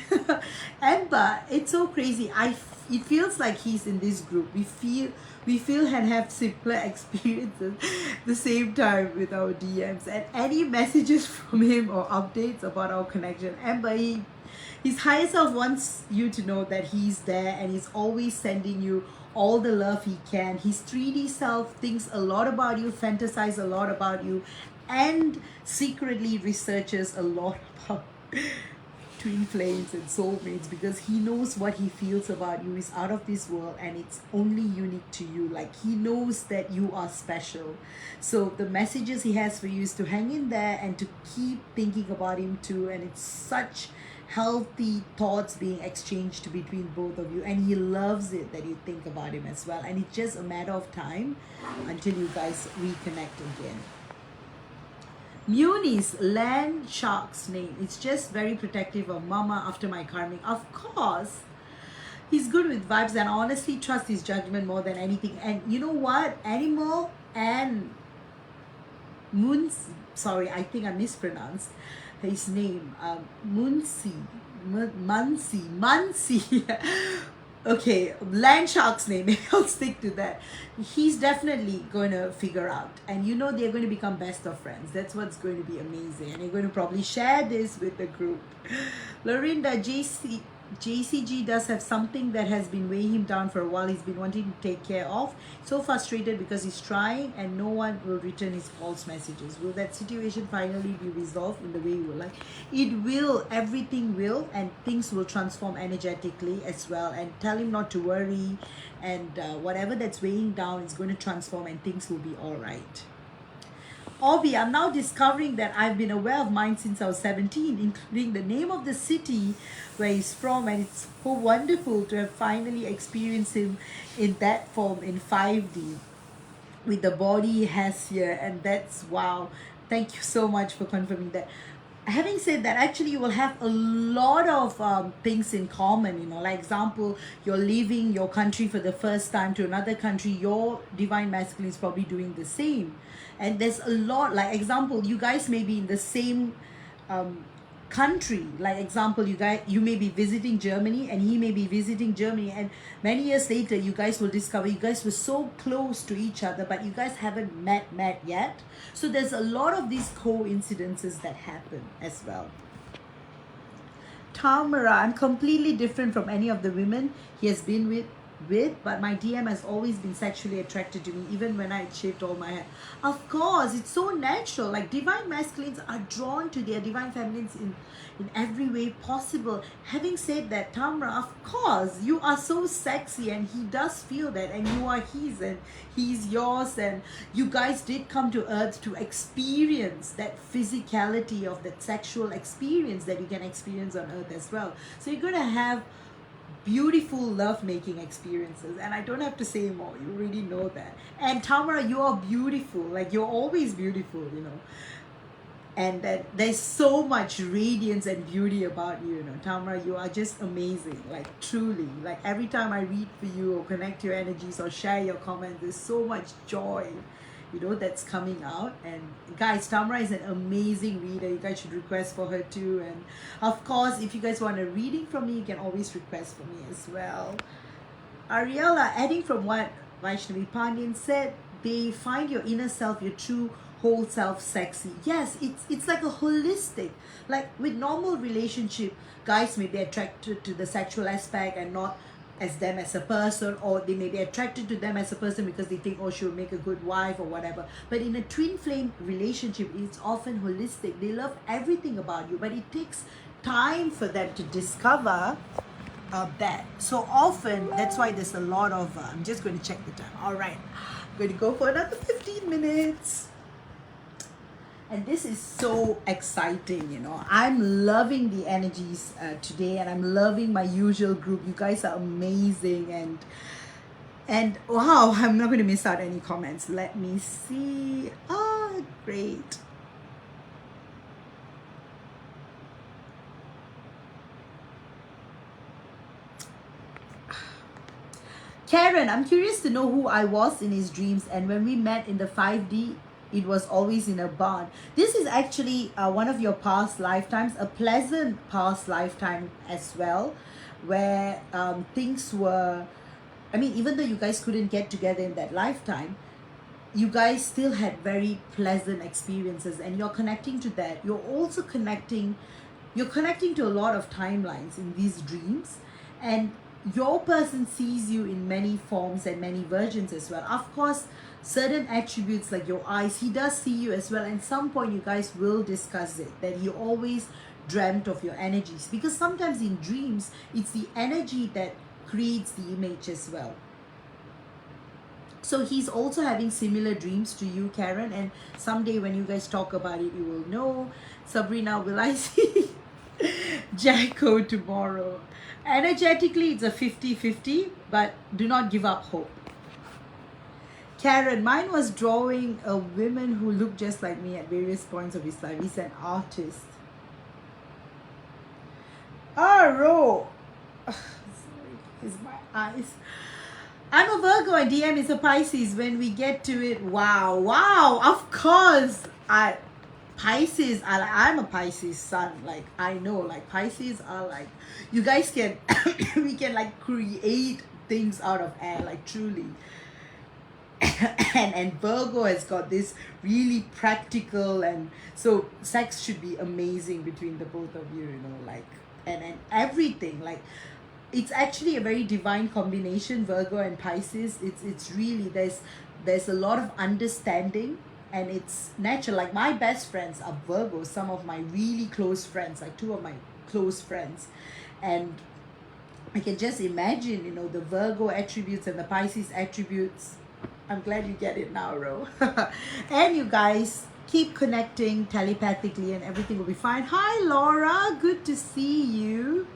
Amber, it's so crazy. It feels like he's in this group. We feel and have similar experiences the same time with our DMs, and any messages from him or updates about our connection. Amber, his higher self wants you to know that he's there, and he's always sending you all the love he can. His 3D self thinks a lot about you, fantasizes a lot about you, and secretly researches a lot about twin flames and soulmates, because he knows what he feels about you is out of this world, and it's only unique to you. Like, he knows that you are special. So the messages he has for you is to hang in there and to keep thinking about him too. And it's such healthy thoughts being exchanged between both of you, and he loves it that you think about him as well. And it's just a matter of time until you guys reconnect again. Muni's land shark's name. It's just very protective of mama after my karmic. Of course, he's good with vibes, and I honestly trust his judgment more than anything. And you know what? Animal and sorry, I think I mispronounced his name. Munsi. Okay, land shark's name. Maybe I'll stick to that. He's definitely going to figure out, and you know they're going to become best of friends. That's what's going to be amazing, and you're going to probably share this with the group. Lorinda, JCG does have something that has been weighing him down for a while. He's been wanting to take care of. So frustrated because he's trying and no one will return his false messages. Will that situation finally be resolved in the way you would like? It will. Everything will, and things will transform energetically as well. And tell him not to worry, and whatever that's weighing down is going to transform, and things will be all right. Obi, I'm now discovering that I've been aware of mine since I was 17, including the name of the city where he's from, and it's so wonderful to have finally experienced him in that form in 5D with the body he has here, and that's wow. Thank you so much for confirming that. Having said that, actually you will have a lot of things in common, you know, like example, you're leaving your country for the first time to another country. Your divine masculine is probably doing the same, and there's a lot, like example, you guys may be in the same country. Like example, you may be visiting Germany and he may be visiting Germany, and many years later you guys will discover you guys were so close to each other, but you guys haven't met yet. So there's a lot of these coincidences that happen as well. Tamara, I'm completely different from any of the women he has been with, but my DM has always been sexually attracted to me, even when I shaved all my hair. Of course, it's so natural. Like divine masculines are drawn to their divine feminines in every way possible. Having said that, Tamra, of course, you are so sexy, and he does feel that, and you are his, and he's yours, and you guys did come to earth to experience that physicality of that sexual experience that you can experience on earth as well. So you're going to have beautiful love-making experiences, and I don't have to say more. You already know that. And Tamara, you are beautiful. Like, you're always beautiful, you know. And that there's so much radiance and beauty about you, you know. Tamara, you are just amazing. Like, truly. Like, every time I read for you or connect your energies or share your comments, there's so much joy, you know, that's coming out. And guys, Tamara is an amazing reader. You guys should request for her too. And of course, if you guys want a reading from me, you can always request for me as well. Ariella, adding from what Vaishnavi Pandian said, they find your inner self, your true whole self sexy. Yes, it's like a holistic, like with normal relationship, guys may be attracted to the sexual aspect and not as them as a person, or they may be attracted to them as a person because they think, oh, she'll make a good wife or whatever. But in a twin flame relationship, it's often holistic. They love everything about you, but it takes time for them to discover that. So often, that's why there's a lot of I'm just going to check the time. All right, I'm going to go for another 15 minutes. And this is so exciting, you know. I'm loving the energies today, and I'm loving my usual group. You guys are amazing, and wow, I'm not going to miss out any comments. Let me see. Oh, great. Karen, I'm curious to know who I was in his dreams, and when we met in the 5D, it was always in a barn. This is actually one of your past lifetimes, a pleasant past lifetime as well, where things were, I mean, even though you guys couldn't get together in that lifetime, you guys still had very pleasant experiences, and you're connecting to that. You're connecting to a lot of timelines in these dreams, and your person sees you in many forms and many versions as well. Of course, certain attributes like your eyes, he does see you as well, and some point you guys will discuss it, that he always dreamt of your energies, because sometimes in dreams it's the energy that creates the image as well. So he's also having similar dreams to you, Karen, and someday when you guys talk about it, you will know. Sabrina, will I see Jacko tomorrow? Energetically, it's a 50-50, but do not give up hope. Karen, mine was drawing a woman who looked just like me at various points of his life. He's an artist. Ro. Sorry, it's my eyes. I'm a Virgo and DM is a Pisces. When we get to it, wow, of course. Pisces, I'm a Pisces sun. Like, I know, like, Pisces are like, you guys can, we can like create things out of air, like truly. and Virgo has got this really practical, and so sex should be amazing between the both of you, you know, like, and everything, like, it's actually a very divine combination, Virgo and Pisces. It's really, there's a lot of understanding, and it's natural. Like, my best friends are Virgos, some of my really close friends, like two of my close friends, and I can just imagine, you know, the Virgo attributes and the Pisces attributes. I'm glad you get it now, Ro. And you guys keep connecting telepathically and everything will be fine. Hi, Laura. Good to see you.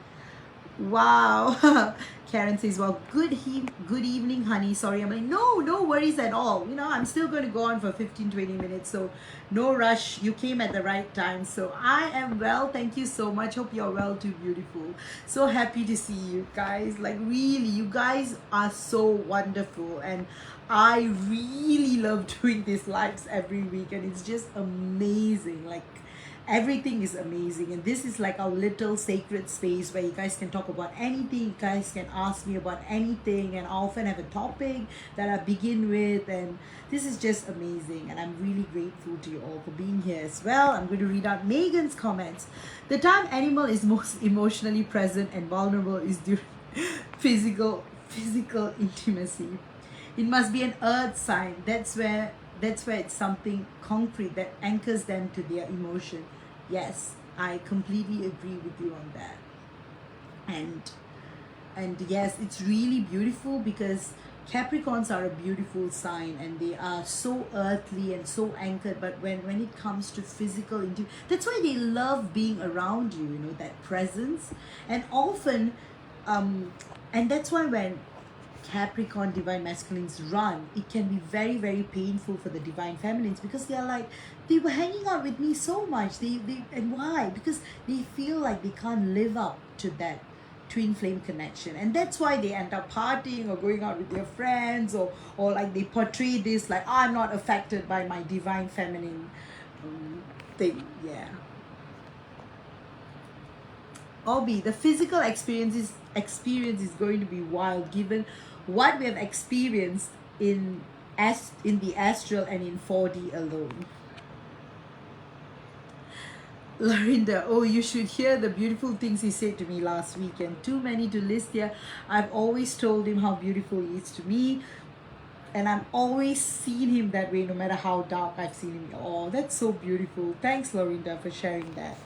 Wow. Karen says, well, good evening, honey. Sorry, I'm like, no worries at all. You know, I'm still going to go on for 15-20 minutes. So no rush. You came at the right time. So I am well. Thank you so much. Hope you're well too, beautiful. So happy to see you guys. Like, really, you guys are so wonderful. And I really love doing these lives every week. And it's just amazing. Like, everything is amazing, and this is like our little sacred space where you guys can talk about anything. You guys can ask me about anything, and I often have a topic that I begin with, and this is just amazing, and I'm really grateful to you all for being here as well. I'm going to read out Megan's comments. The time animal is most emotionally present and vulnerable is during physical intimacy. It must be an earth sign. That's where it's something concrete that anchors them to their emotion. Yes, I completely agree with you on that. And yes, it's really beautiful because Capricorns are a beautiful sign, and they are so earthly and so anchored. But when it comes to physical intimacy, that's why they love being around you, you know, that presence. And often and that's why when Capricorn divine masculines run, it can be very, very painful for the divine feminines, because they are like, they were hanging out with me so much. And why? Because they feel like they can't live up to that twin flame connection, and that's why they end up partying or going out with their friends, or like they portray this like, I'm not affected by my divine feminine thing. Yeah. Obi, the physical experience is going to be wild, given what we have experienced in the astral and in 4D alone. Lorinda, oh, you should hear the beautiful things he said to me last weekend. Too many to list here. I've always told him how beautiful he is to me, and I'm always seen him that way, no matter how dark I've seen him. Oh, that's so beautiful. Thanks, Lorinda, for sharing that.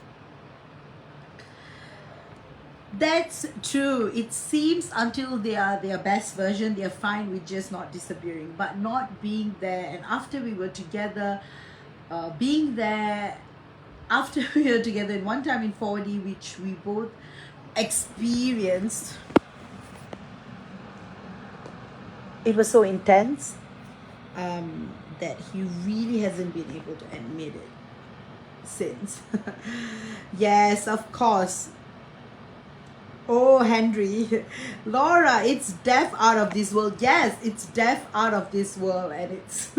That's true. It seems until they are their best version, they are fine with just not disappearing, but not being there. And after we were together, being there, after we were together, and one time in 4D, which we both experienced, it was so intense that he really hasn't been able to admit it since. Yes, of course. Oh, Henry. Laura, it's death out of this world. Yes, it's death out of this world, and it's.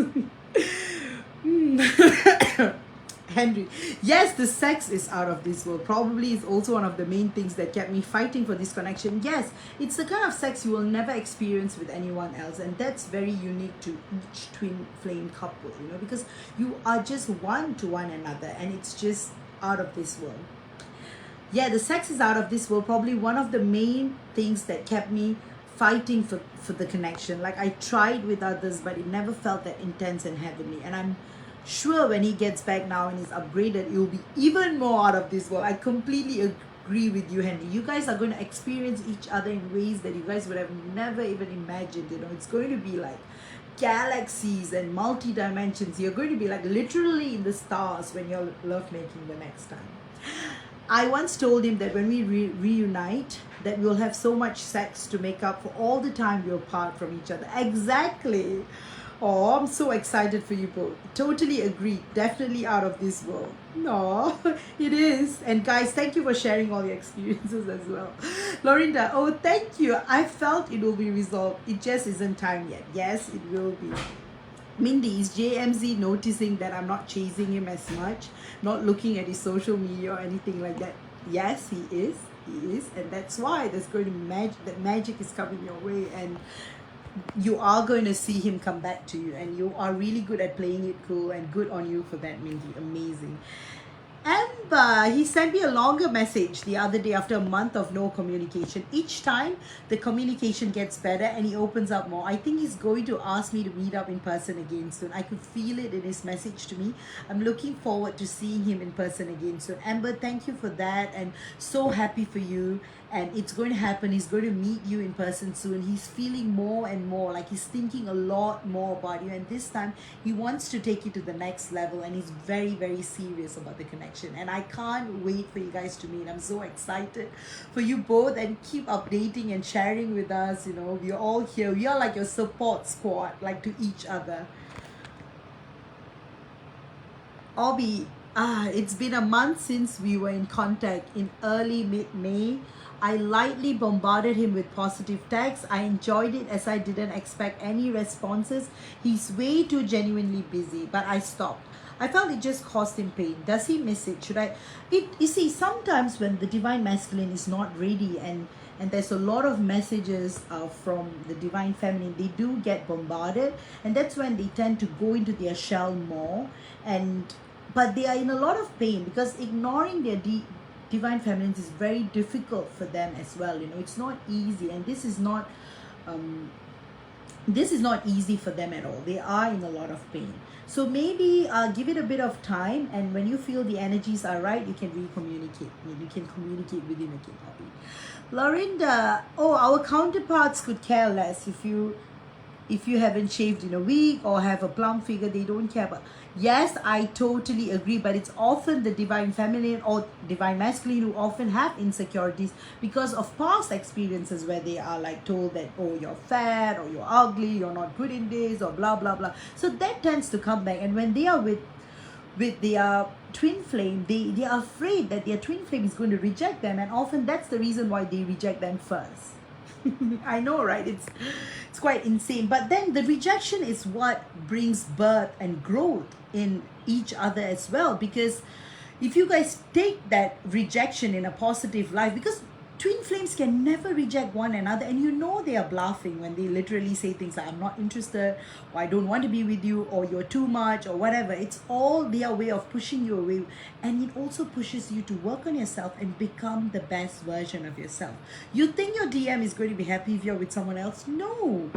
Henry, yes, the sex is out of this world. Probably is also one of the main things that kept me fighting for this connection. Yes, it's the kind of sex you will never experience with anyone else, and that's very unique to each twin flame couple, you know, because you are just one to one another, and it's just out of this world. Yeah, the sex is out of this world. Probably one of the main things that kept me fighting for the connection. Like, I tried with others, but it never felt that intense and heavenly. And I'm sure when he gets back now and is upgraded, it will be even more out of this world. I completely agree with you, Henry. You guys are going to experience each other in ways that you guys would have never even imagined. You know, it's going to be like galaxies and multi dimensions. You're going to be like literally in the stars when you're lovemaking the next time. I once told him that when we reunite, that we'll have so much sex to make up for all the time we're apart from each other. Exactly. Oh, I'm so excited for you both. Totally agree. Definitely out of this world. No, it is. And guys, thank you for sharing all your experiences as well. Lorinda, oh, thank you. I felt it will be resolved. It just isn't time yet. Yes, it will be. Mindy, is JMZ noticing that I'm not chasing him as much, not looking at his social media or anything like that? Yes, he is. He is. And that's why there's going to be that magic is coming your way, and you are going to see him come back to you, and you are really good at playing it cool, and good on you for that, Mindy. Amazing. Amber, he sent me a longer message the other day after a month of no communication. Each time the communication gets better and he opens up more. I think he's going to ask me to meet up in person again soon. I could feel it in his message to me. I'm looking forward to seeing him in person again soon. Amber, thank you for that, and so happy for you. And it's going to happen. He's going to meet you in person soon. He's feeling more and more like he's thinking a lot more about you, and this time he wants to take you to the next level, and he's very, very serious about the connection. And I can't wait for you guys to meet. I'm so excited for you both, and keep updating and sharing with us. You know, we're all here. We are like your support squad, like to each other. Obi, it's been a month since we were in contact. In early mid-May, I lightly bombarded him with positive texts. I enjoyed it as I didn't expect any responses. He's way too genuinely busy, but I stopped. I felt it just caused him pain. Does he miss it? Should I? You see, sometimes when the divine masculine is not ready, and there's a lot of messages from the divine feminine, they do get bombarded, and that's when they tend to go into their shell more, but they are in a lot of pain because ignoring their divine feminines is very difficult for them as well. You know, it's not easy, and this is not easy for them at all. They are in a lot of pain. So maybe give it a bit of time, and when you feel the energies are right, you can recommunicate. You can communicate with him again. Lorinda, oh, our counterparts could care less if you haven't shaved in a week or have a plump figure. They don't care. But yes, I totally agree, but it's often the divine feminine or divine masculine who often have insecurities because of past experiences where they are like told that, oh, you're fat, or you're ugly, you're not good in this, or blah blah blah. So that tends to come back, and when they are with their twin flame, they are afraid that their twin flame is going to reject them, and often that's the reason why they reject them first. I know, right? It's quite insane. But then the rejection is what brings birth and growth in each other as well. Because if you guys take that rejection in a positive light, because twin flames can never reject one another, and you know they are bluffing when they literally say things like, I'm not interested, or I don't want to be with you, or you're too much, or whatever. It's all their way of pushing you away, and it also pushes you to work on yourself and become the best version of yourself. You think your DM is going to be happy if you're with someone else? No,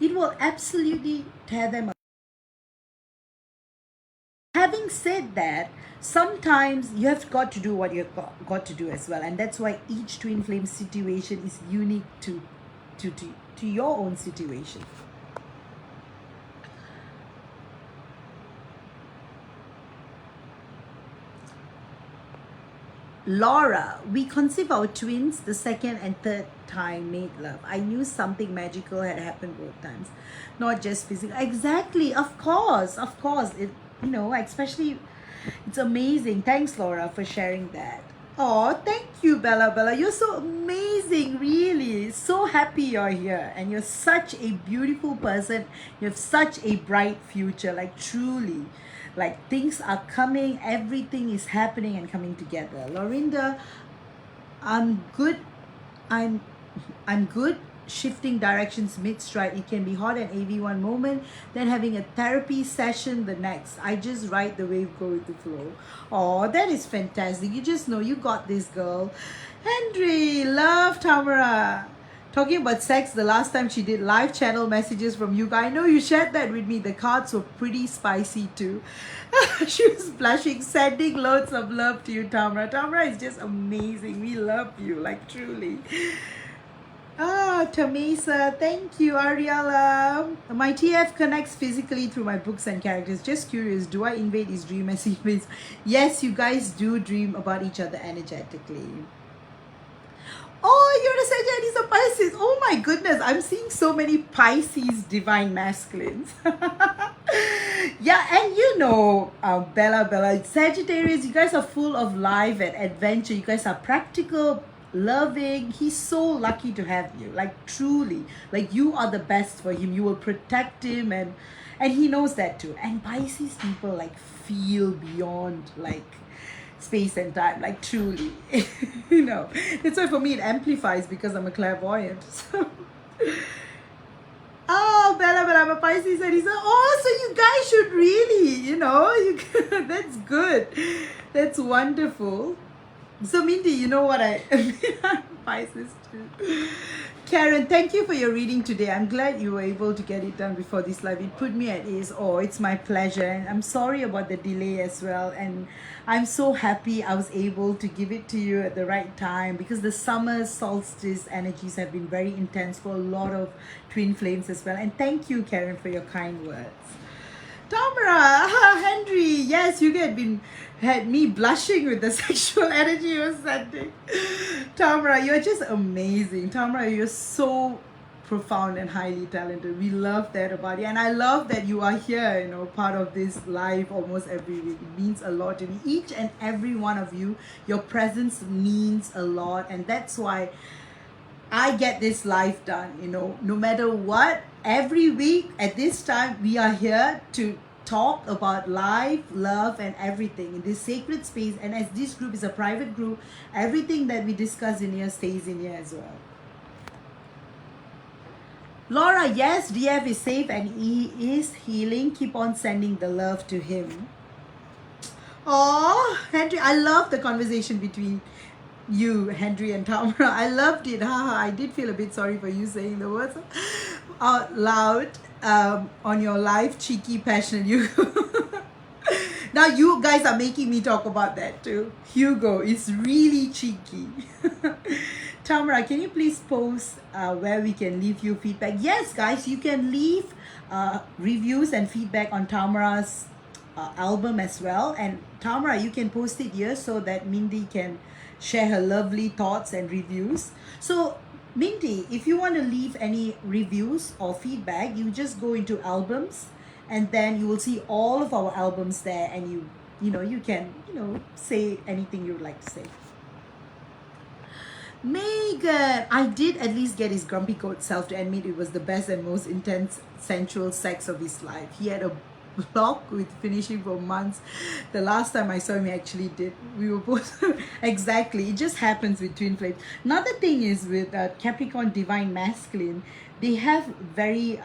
it will absolutely tear them. Having said that, sometimes you have got to do what you've got to do as well, and that's why each twin flame situation is unique to your own situation. Laura, we conceived our twins the second and third time made love. I knew something magical had happened both times, not just physical. Exactly, of course, of course. It, especially, it's amazing. Thanks, Laura, for sharing that. Oh, thank you, Bella. Bella, you're so amazing, really. So happy you're here, and you're such a beautiful person. You have such a bright future, like truly. Like things are coming, everything is happening and coming together. Lorinda, I'm good. I'm good. Shifting directions mid-stride. It can be hot and AV one moment, then having a therapy session the next. I just ride the wave, go with the flow. Oh, that is fantastic. You just know you got this, girl. Henry, love Tamara. Talking about sex, the last time she did live channel messages from you guys. I know you shared that with me. The cards were pretty spicy too. She was blushing, sending loads of love to you, Tamara. Tamara is just amazing. We love you, like truly. Ah, Tamisa, thank you, Ariella. My TF connects physically through my books and characters. Just curious, do I invade his dream as he invades? Yes, you guys do dream about each other energetically. Oh, you're a Sagittarius, a Pisces. Oh my goodness, I'm seeing so many Pisces divine masculines. Yeah, and Bella, Sagittarius, you guys are full of life and adventure. You guys are practical, loving. He's so lucky to have you, like truly. Like you are the best for him. You will protect him, and he knows that too. And Pisces people like feel beyond like space and time, like truly. That's why for me it amplifies because I'm a clairvoyant. So oh, Bella, I'm a Pisces, and he said, oh, so you guys should really, that's good. That's wonderful. So Mindy, you know what I'm Pisces too. Karen, thank you for your reading today. I'm glad you were able to get it done before this live. It put me at ease. Oh, it's my pleasure. And I'm sorry about the delay as well. And I'm so happy I was able to give it to you at the right time, because the summer solstice energies have been very intense for a lot of twin flames as well. And thank you, Karen, for your kind words. Tamara, Henry, yes, you had me blushing with the sexual energy you were sending. Tamara, you're just amazing. Tamara, you're so profound and highly talented. We love that about you. And I love that you are here, part of this live almost every week. It means a lot to me. Each and every one of you, your presence means a lot. And that's why I get this live done, no matter what. Every week at this time, we are here to talk about life, love, and everything in this sacred space. And as this group is a private group, everything that we discuss in here stays in here as well. Laura, yes, DF is safe and he is healing. Keep on sending the love to him. Oh, Henry, I love the conversation between you, Henry, and Tamara. I loved it. I did feel a bit sorry for you saying the words out loud on your live, cheeky, passionate you. Now you guys are making me talk about that too. Hugo is really cheeky. Tamara, can you please post where we can leave you feedback? Yes, guys, you can leave reviews and feedback on Tamara's album as well. And Tamara, you can post it here so that Mindy can share her lovely thoughts and reviews. So Mindy, if you want to leave any reviews or feedback, you just go into albums, and then you will see all of our albums there, and you can say anything you would like to say. Megan, I did at least get his grumpy coat self to admit it was the best and most intense sensual sex of his life. He had a vlog with finishing for months. The last time I saw him, he actually did. We were both exactly. It just happens with twin flames. Another thing is with Capricorn divine masculine, they have very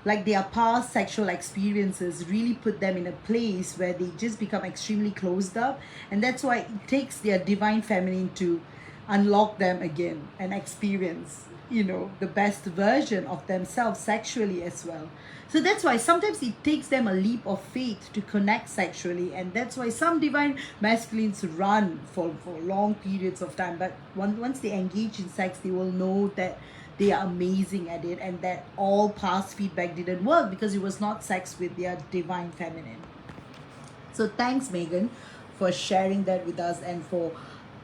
like their past sexual experiences really put them in a place where they just become extremely closed up, and that's why it takes their divine feminine to unlock them again and experience, you know, the best version of themselves sexually as well. So that's why sometimes it takes them a leap of faith to connect sexually, and that's why some divine masculines run for long periods of time, but once they engage in sex, they will know that they are amazing at it, and that all past feedback didn't work because it was not sex with their divine feminine. So thanks, Megan, for sharing that with us, and for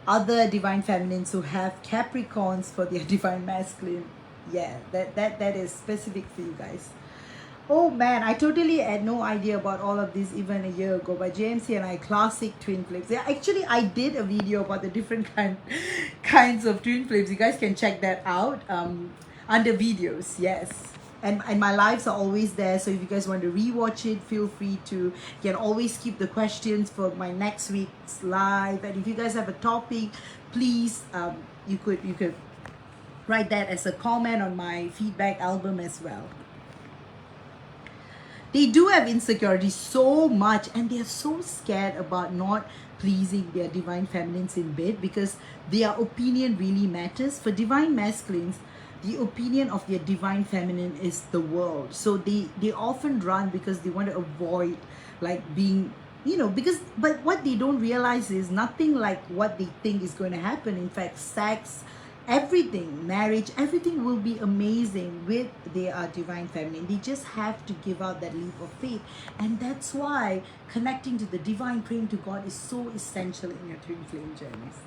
other divine feminines who have Capricorns for their divine masculine. Yeah, that is specific for you guys. Oh man, I totally had no idea about all of this even a year ago. But JMC and I, classic twin flames. Yeah, actually, I did a video about the different kinds of twin flames. You guys can check that out under videos. Yes. And my lives are always there. So if you guys want to rewatch it, feel free to. You can always keep the questions for my next week's live. And if you guys have a topic, please, you could write that as a comment on my feedback album as well. They do have insecurity so much, and they're so scared about not pleasing their divine feminines in bed because their opinion really matters. For divine masculines, the opinion of their divine feminine is the world. So they often run because they want to avoid like being, you know, because, but what they don't realize is nothing like what they think is going to happen. In fact, sex, everything, marriage, everything will be amazing with their divine feminine. They just have to give out that leap of faith, and that's why connecting to the divine, praying to God, is so essential in your twin flame journeys.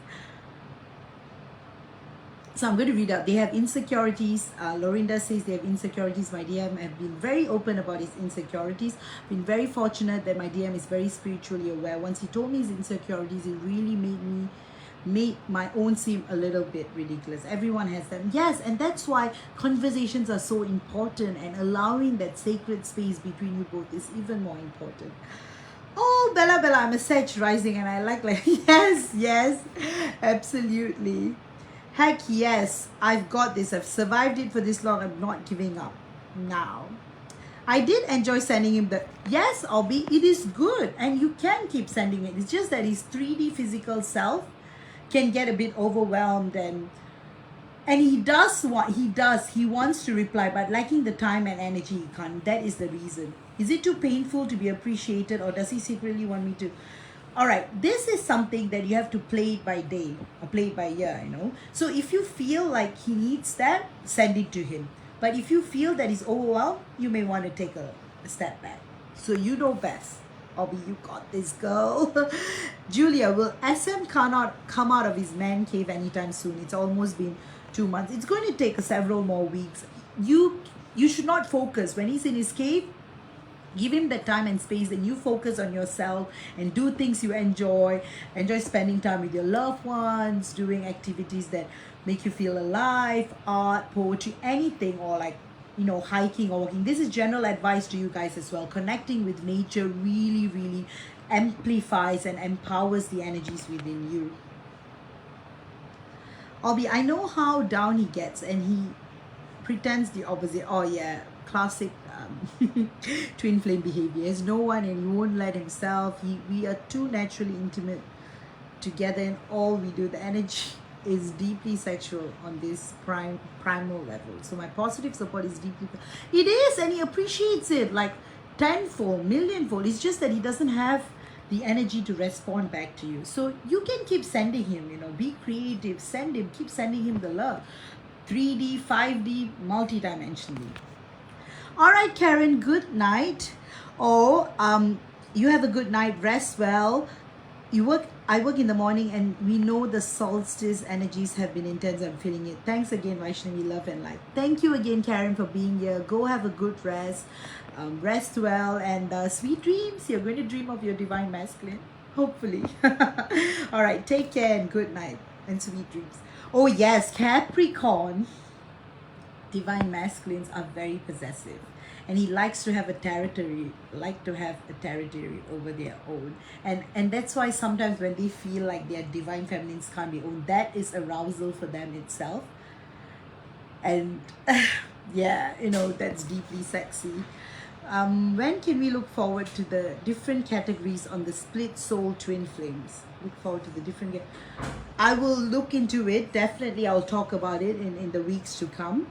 So I'm going to read out. They have insecurities. Lorinda says they have insecurities. My DM have been very open about his insecurities. Been very fortunate that my DM is very spiritually aware. Once he told me his insecurities, it really made my own seem a little bit ridiculous. Everyone has them. Yes, and that's why conversations are so important, and allowing that sacred space between you both is even more important. Oh, Bella, I'm a Sag rising, and I like yes, absolutely. Heck yes, I've got this. I've survived it for this long. I'm not giving up now. I did enjoy sending him the, yes, Obi, it is good, and you can keep sending it. It's just that his 3D physical self can get a bit overwhelmed, and he wants to reply, but lacking the time and energy, he can't. That is the reason. Is it too painful to be appreciated, or does he secretly want me to? All right, this is something that you have to play it by day or play it by year, you know. So if you feel like he needs that, send it to him. But if you feel that he's overwhelmed, you may want to take a step back. So you know best. Obi, you got this, girl. Julia, will SM come out of his man cave anytime soon? It's almost been 2 months. It's going to take several more weeks. You should not focus. When he's in his cave, give him that time and space, and you focus on yourself and do things you enjoy. Enjoy spending time with your loved ones, doing activities that make you feel alive, art, poetry, anything, or like, you know, hiking or walking. This is general advice to you guys as well. Connecting with nature really amplifies and empowers the energies within you. Obi, I know how down he gets, and he pretends the opposite. Oh yeah, classic twin flame behavior. He has no one, and he won't let himself. We are too naturally intimate together, and all we do, the energy is deeply sexual on this primal level. So my positive support is deeply, it is, and he appreciates it like tenfold, millionfold. It's just that he doesn't have the energy to respond back to you. So you can keep sending him, you know, be creative, send him, keep sending him the love. 3D, 5D, multidimensionally. All right, Karen, good night. Oh, you have a good night, rest well. I work in the morning, and we know the solstice energies have been intense. I'm feeling it. Thanks again, Vaishnavi, love and light. Thank you again, Karen, for being here. Go have a good rest. Rest well, and sweet dreams. You're going to dream of your divine masculine, hopefully. All right, take care and good night and sweet dreams. Oh yes, Capricorn. divine masculines are very possessive, and he likes to have a territory, over their own. And that's why sometimes when they feel like their divine feminines can't be owned, that is arousal for them itself. And yeah, that's deeply sexy. When can we look forward to the different categories on the split soul twin flames? Look forward to the different. I will look into it. Definitely, I'll talk about it in the weeks to come.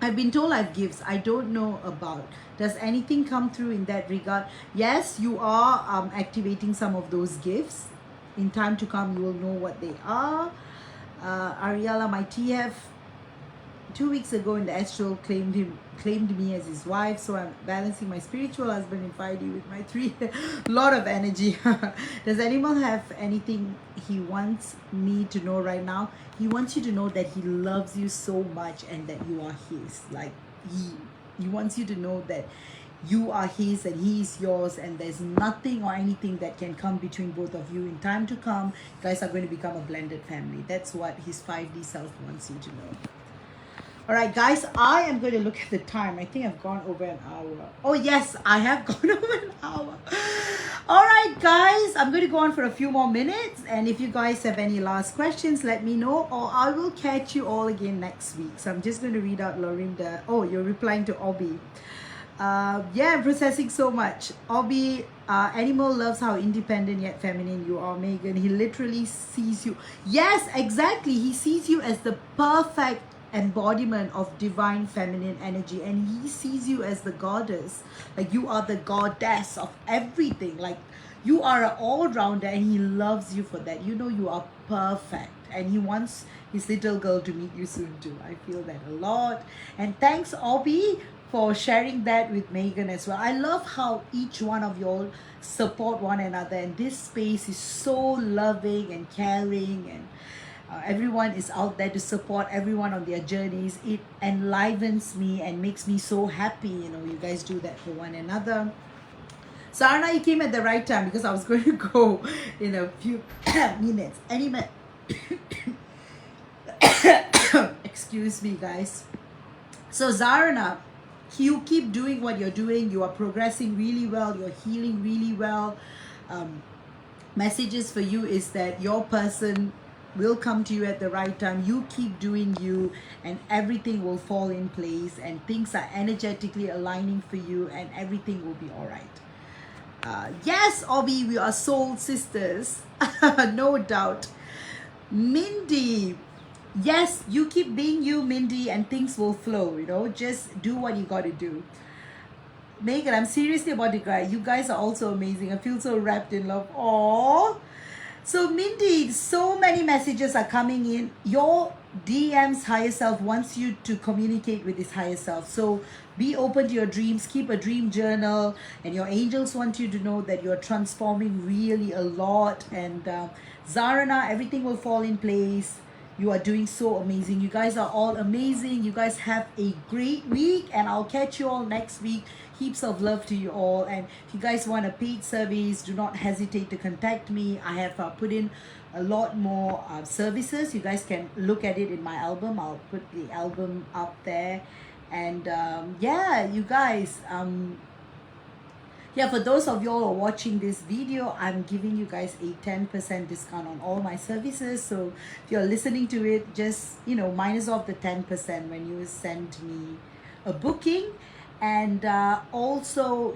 I've been told I have gifts. I don't know about. Does anything come through in that regard? Yes, you are activating some of those gifts. In time to come, you will know what they are. Ariella, my TF, 2 weeks ago in the astral claimed me as his wife, so I'm balancing my spiritual husband in 5D with my 3 lot of energy. Does anyone have anything he wants me to know right now? He wants you to know that he loves you so much and that you are his. Like he wants you to know that you are his and he is yours, and there's nothing or anything that can come between both of you. In time to come, you guys are going to become a blended family. That's what his 5D self wants you to know. All right, guys, I am going to look at the time. I think I've gone over an hour. Oh, yes, I have gone over an hour. All right, guys, I'm going to go on for a few more minutes. And if you guys have any last questions, let me know, or I will catch you all again next week. So I'm just going to read out Lorinda. Oh, you're replying to Obi. Yeah, I'm processing so much. Obi, Animal loves how independent yet feminine you are, Megan. He literally sees you. Yes, exactly. He sees you as the perfect embodiment of divine feminine energy, and he sees you as the goddess. Like, you are the goddess of everything. Like, you are an all-rounder, and he loves you for that. You are perfect, and he wants his little girl to meet you soon too. I feel that a lot. And thanks, Obi, for sharing that with Megan as well. I love how each one of y'all support one another, and this space is so loving and caring, and everyone is out there to support everyone on their journeys. It enlivens me and makes me so happy. You guys do that for one another. Sarna, you came at the right time because I was going to go in a few minutes. Anyway, excuse me, guys. So Zarana, you keep doing what you're doing. You are progressing really well. You're healing really well. Messages for you is that your person will come to you at the right time. You keep doing you, and everything will fall in place, and things are energetically aligning for you, and everything will be all right. Yes, Obi, we are soul sisters. No doubt. Mindy, yes, you keep being you, Mindy, and things will flow. Just do what you got to do. Megan, I'm seriously about to cry. You guys are also amazing. I feel so wrapped in love. Aww. So Mindy, so many messages are coming in. Your DM's higher self wants you to communicate with his higher self. So be open to your dreams. Keep a dream journal. And your angels want you to know that you're transforming really a lot. And Zarana, everything will fall in place. You are doing so amazing. You guys are all amazing. You guys have a great week. And I'll catch you all next week. Heaps of love to you all. And if you guys want a paid service, do not hesitate to contact me. I have put in a lot more services. You guys can look at it in my album. I'll put the album up there. And yeah, you guys, yeah, for those of you all who are watching this video, I'm giving you guys a 10% discount on all my services. So if you're listening to it, just minus off the 10% when you send me a booking. And also,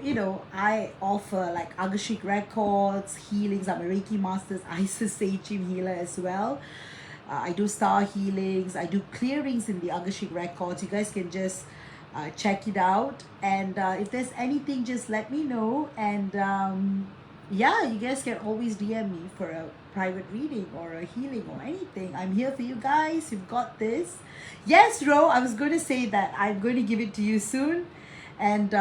I offer like Agashik records, healings. I'm a Reiki Masters, Isis Sage healer as well. I do star healings. I do clearings in the Agashik records. You guys can just check it out. And if there's anything, just let me know. And yeah, you guys can always DM me for a private reading or a healing or anything. I'm here for you guys. You've got this. Yes, Ro, I was going to say that I'm going to give it to you soon. And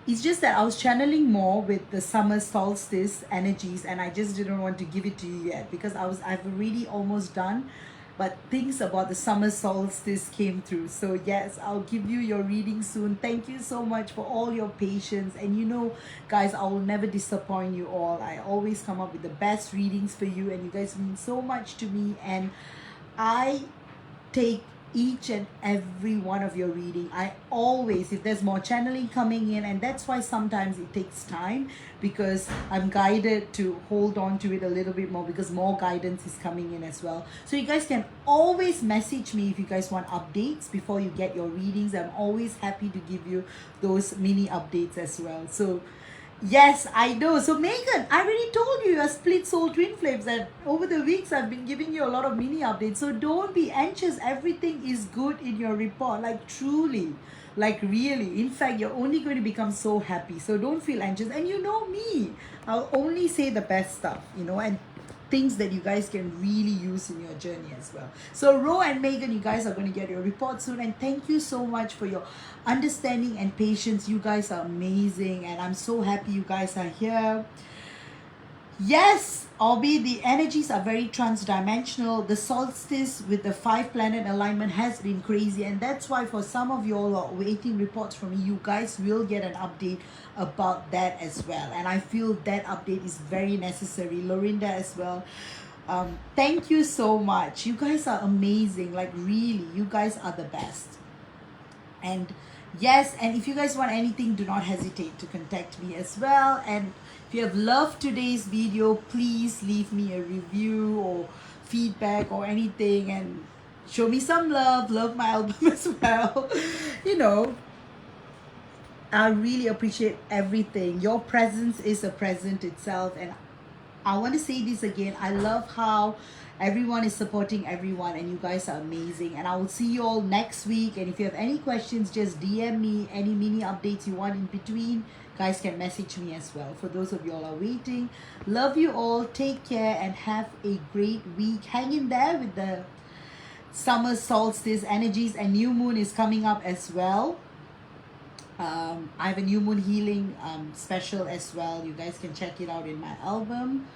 it's just that I was channeling more with the summer solstice energies, and I just didn't want to give it to you yet because I've already almost done, but things about the summer solstice came through. So yes, I'll give you your reading soon. Thank you so much for all your patience, and guys, I will never disappoint you all. I always come up with the best readings for you, and you guys mean so much to me, and I take each and every one of your reading. I always, if there's more channeling coming in, and that's why sometimes it takes time, because I'm guided to hold on to it a little bit more, because more guidance is coming in as well. So you guys can always message me if you guys want updates before you get your readings. I'm always happy to give you those mini updates as well. So yes, I know. So Megan, I already told you you're split soul twin flames, and over the weeks I've been giving you a lot of mini updates. So don't be anxious. Everything is good in your report. Like truly. Like really. In fact, you're only going to become so happy. So don't feel anxious. And you know me. I'll only say the best stuff, and things that you guys can really use in your journey as well. So Ro and Megan, you guys are going to get your report soon, and thank you so much for your understanding and patience. You guys are amazing, and I'm so happy you guys are here. Yes, albeit the energies are very transdimensional, the solstice with the 5 planet alignment has been crazy, and that's why for some of you all are waiting reports from me, you guys will get an update about that as well. And I feel that update is very necessary. Lorinda as well. Thank you so much. You guys are amazing. Like really, you guys are the best. And yes, and if you guys want anything, do not hesitate to contact me as well. And if you have loved today's video, please leave me a review or feedback or anything, and show me some love my album as well. I really appreciate everything. Your presence is a present itself, and I want to say this again. I love how everyone is supporting everyone, and you guys are amazing. And I will see you all next week. And if you have any questions, just DM me. Any mini updates you want in between, guys can message me as well. For those of you all are waiting, love you all. Take care and have a great week. Hang in there with the summer solstice energies, and new moon is coming up as well. I have a new moon healing special as well. You guys can check it out in my album.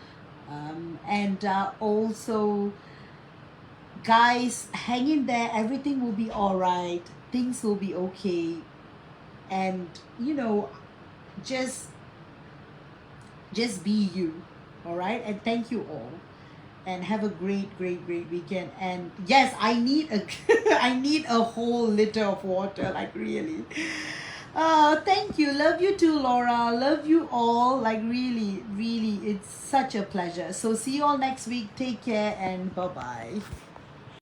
And also, guys, hang in there. Everything will be all right. Things will be okay. And just be you. All right. And thank you all. And have a great weekend. And yes, I need I need a whole liter of water. Like really. Thank you. Love you too, Laura. Love you all. Like really, it's such a pleasure. So see you all next week. Take care and bye-bye.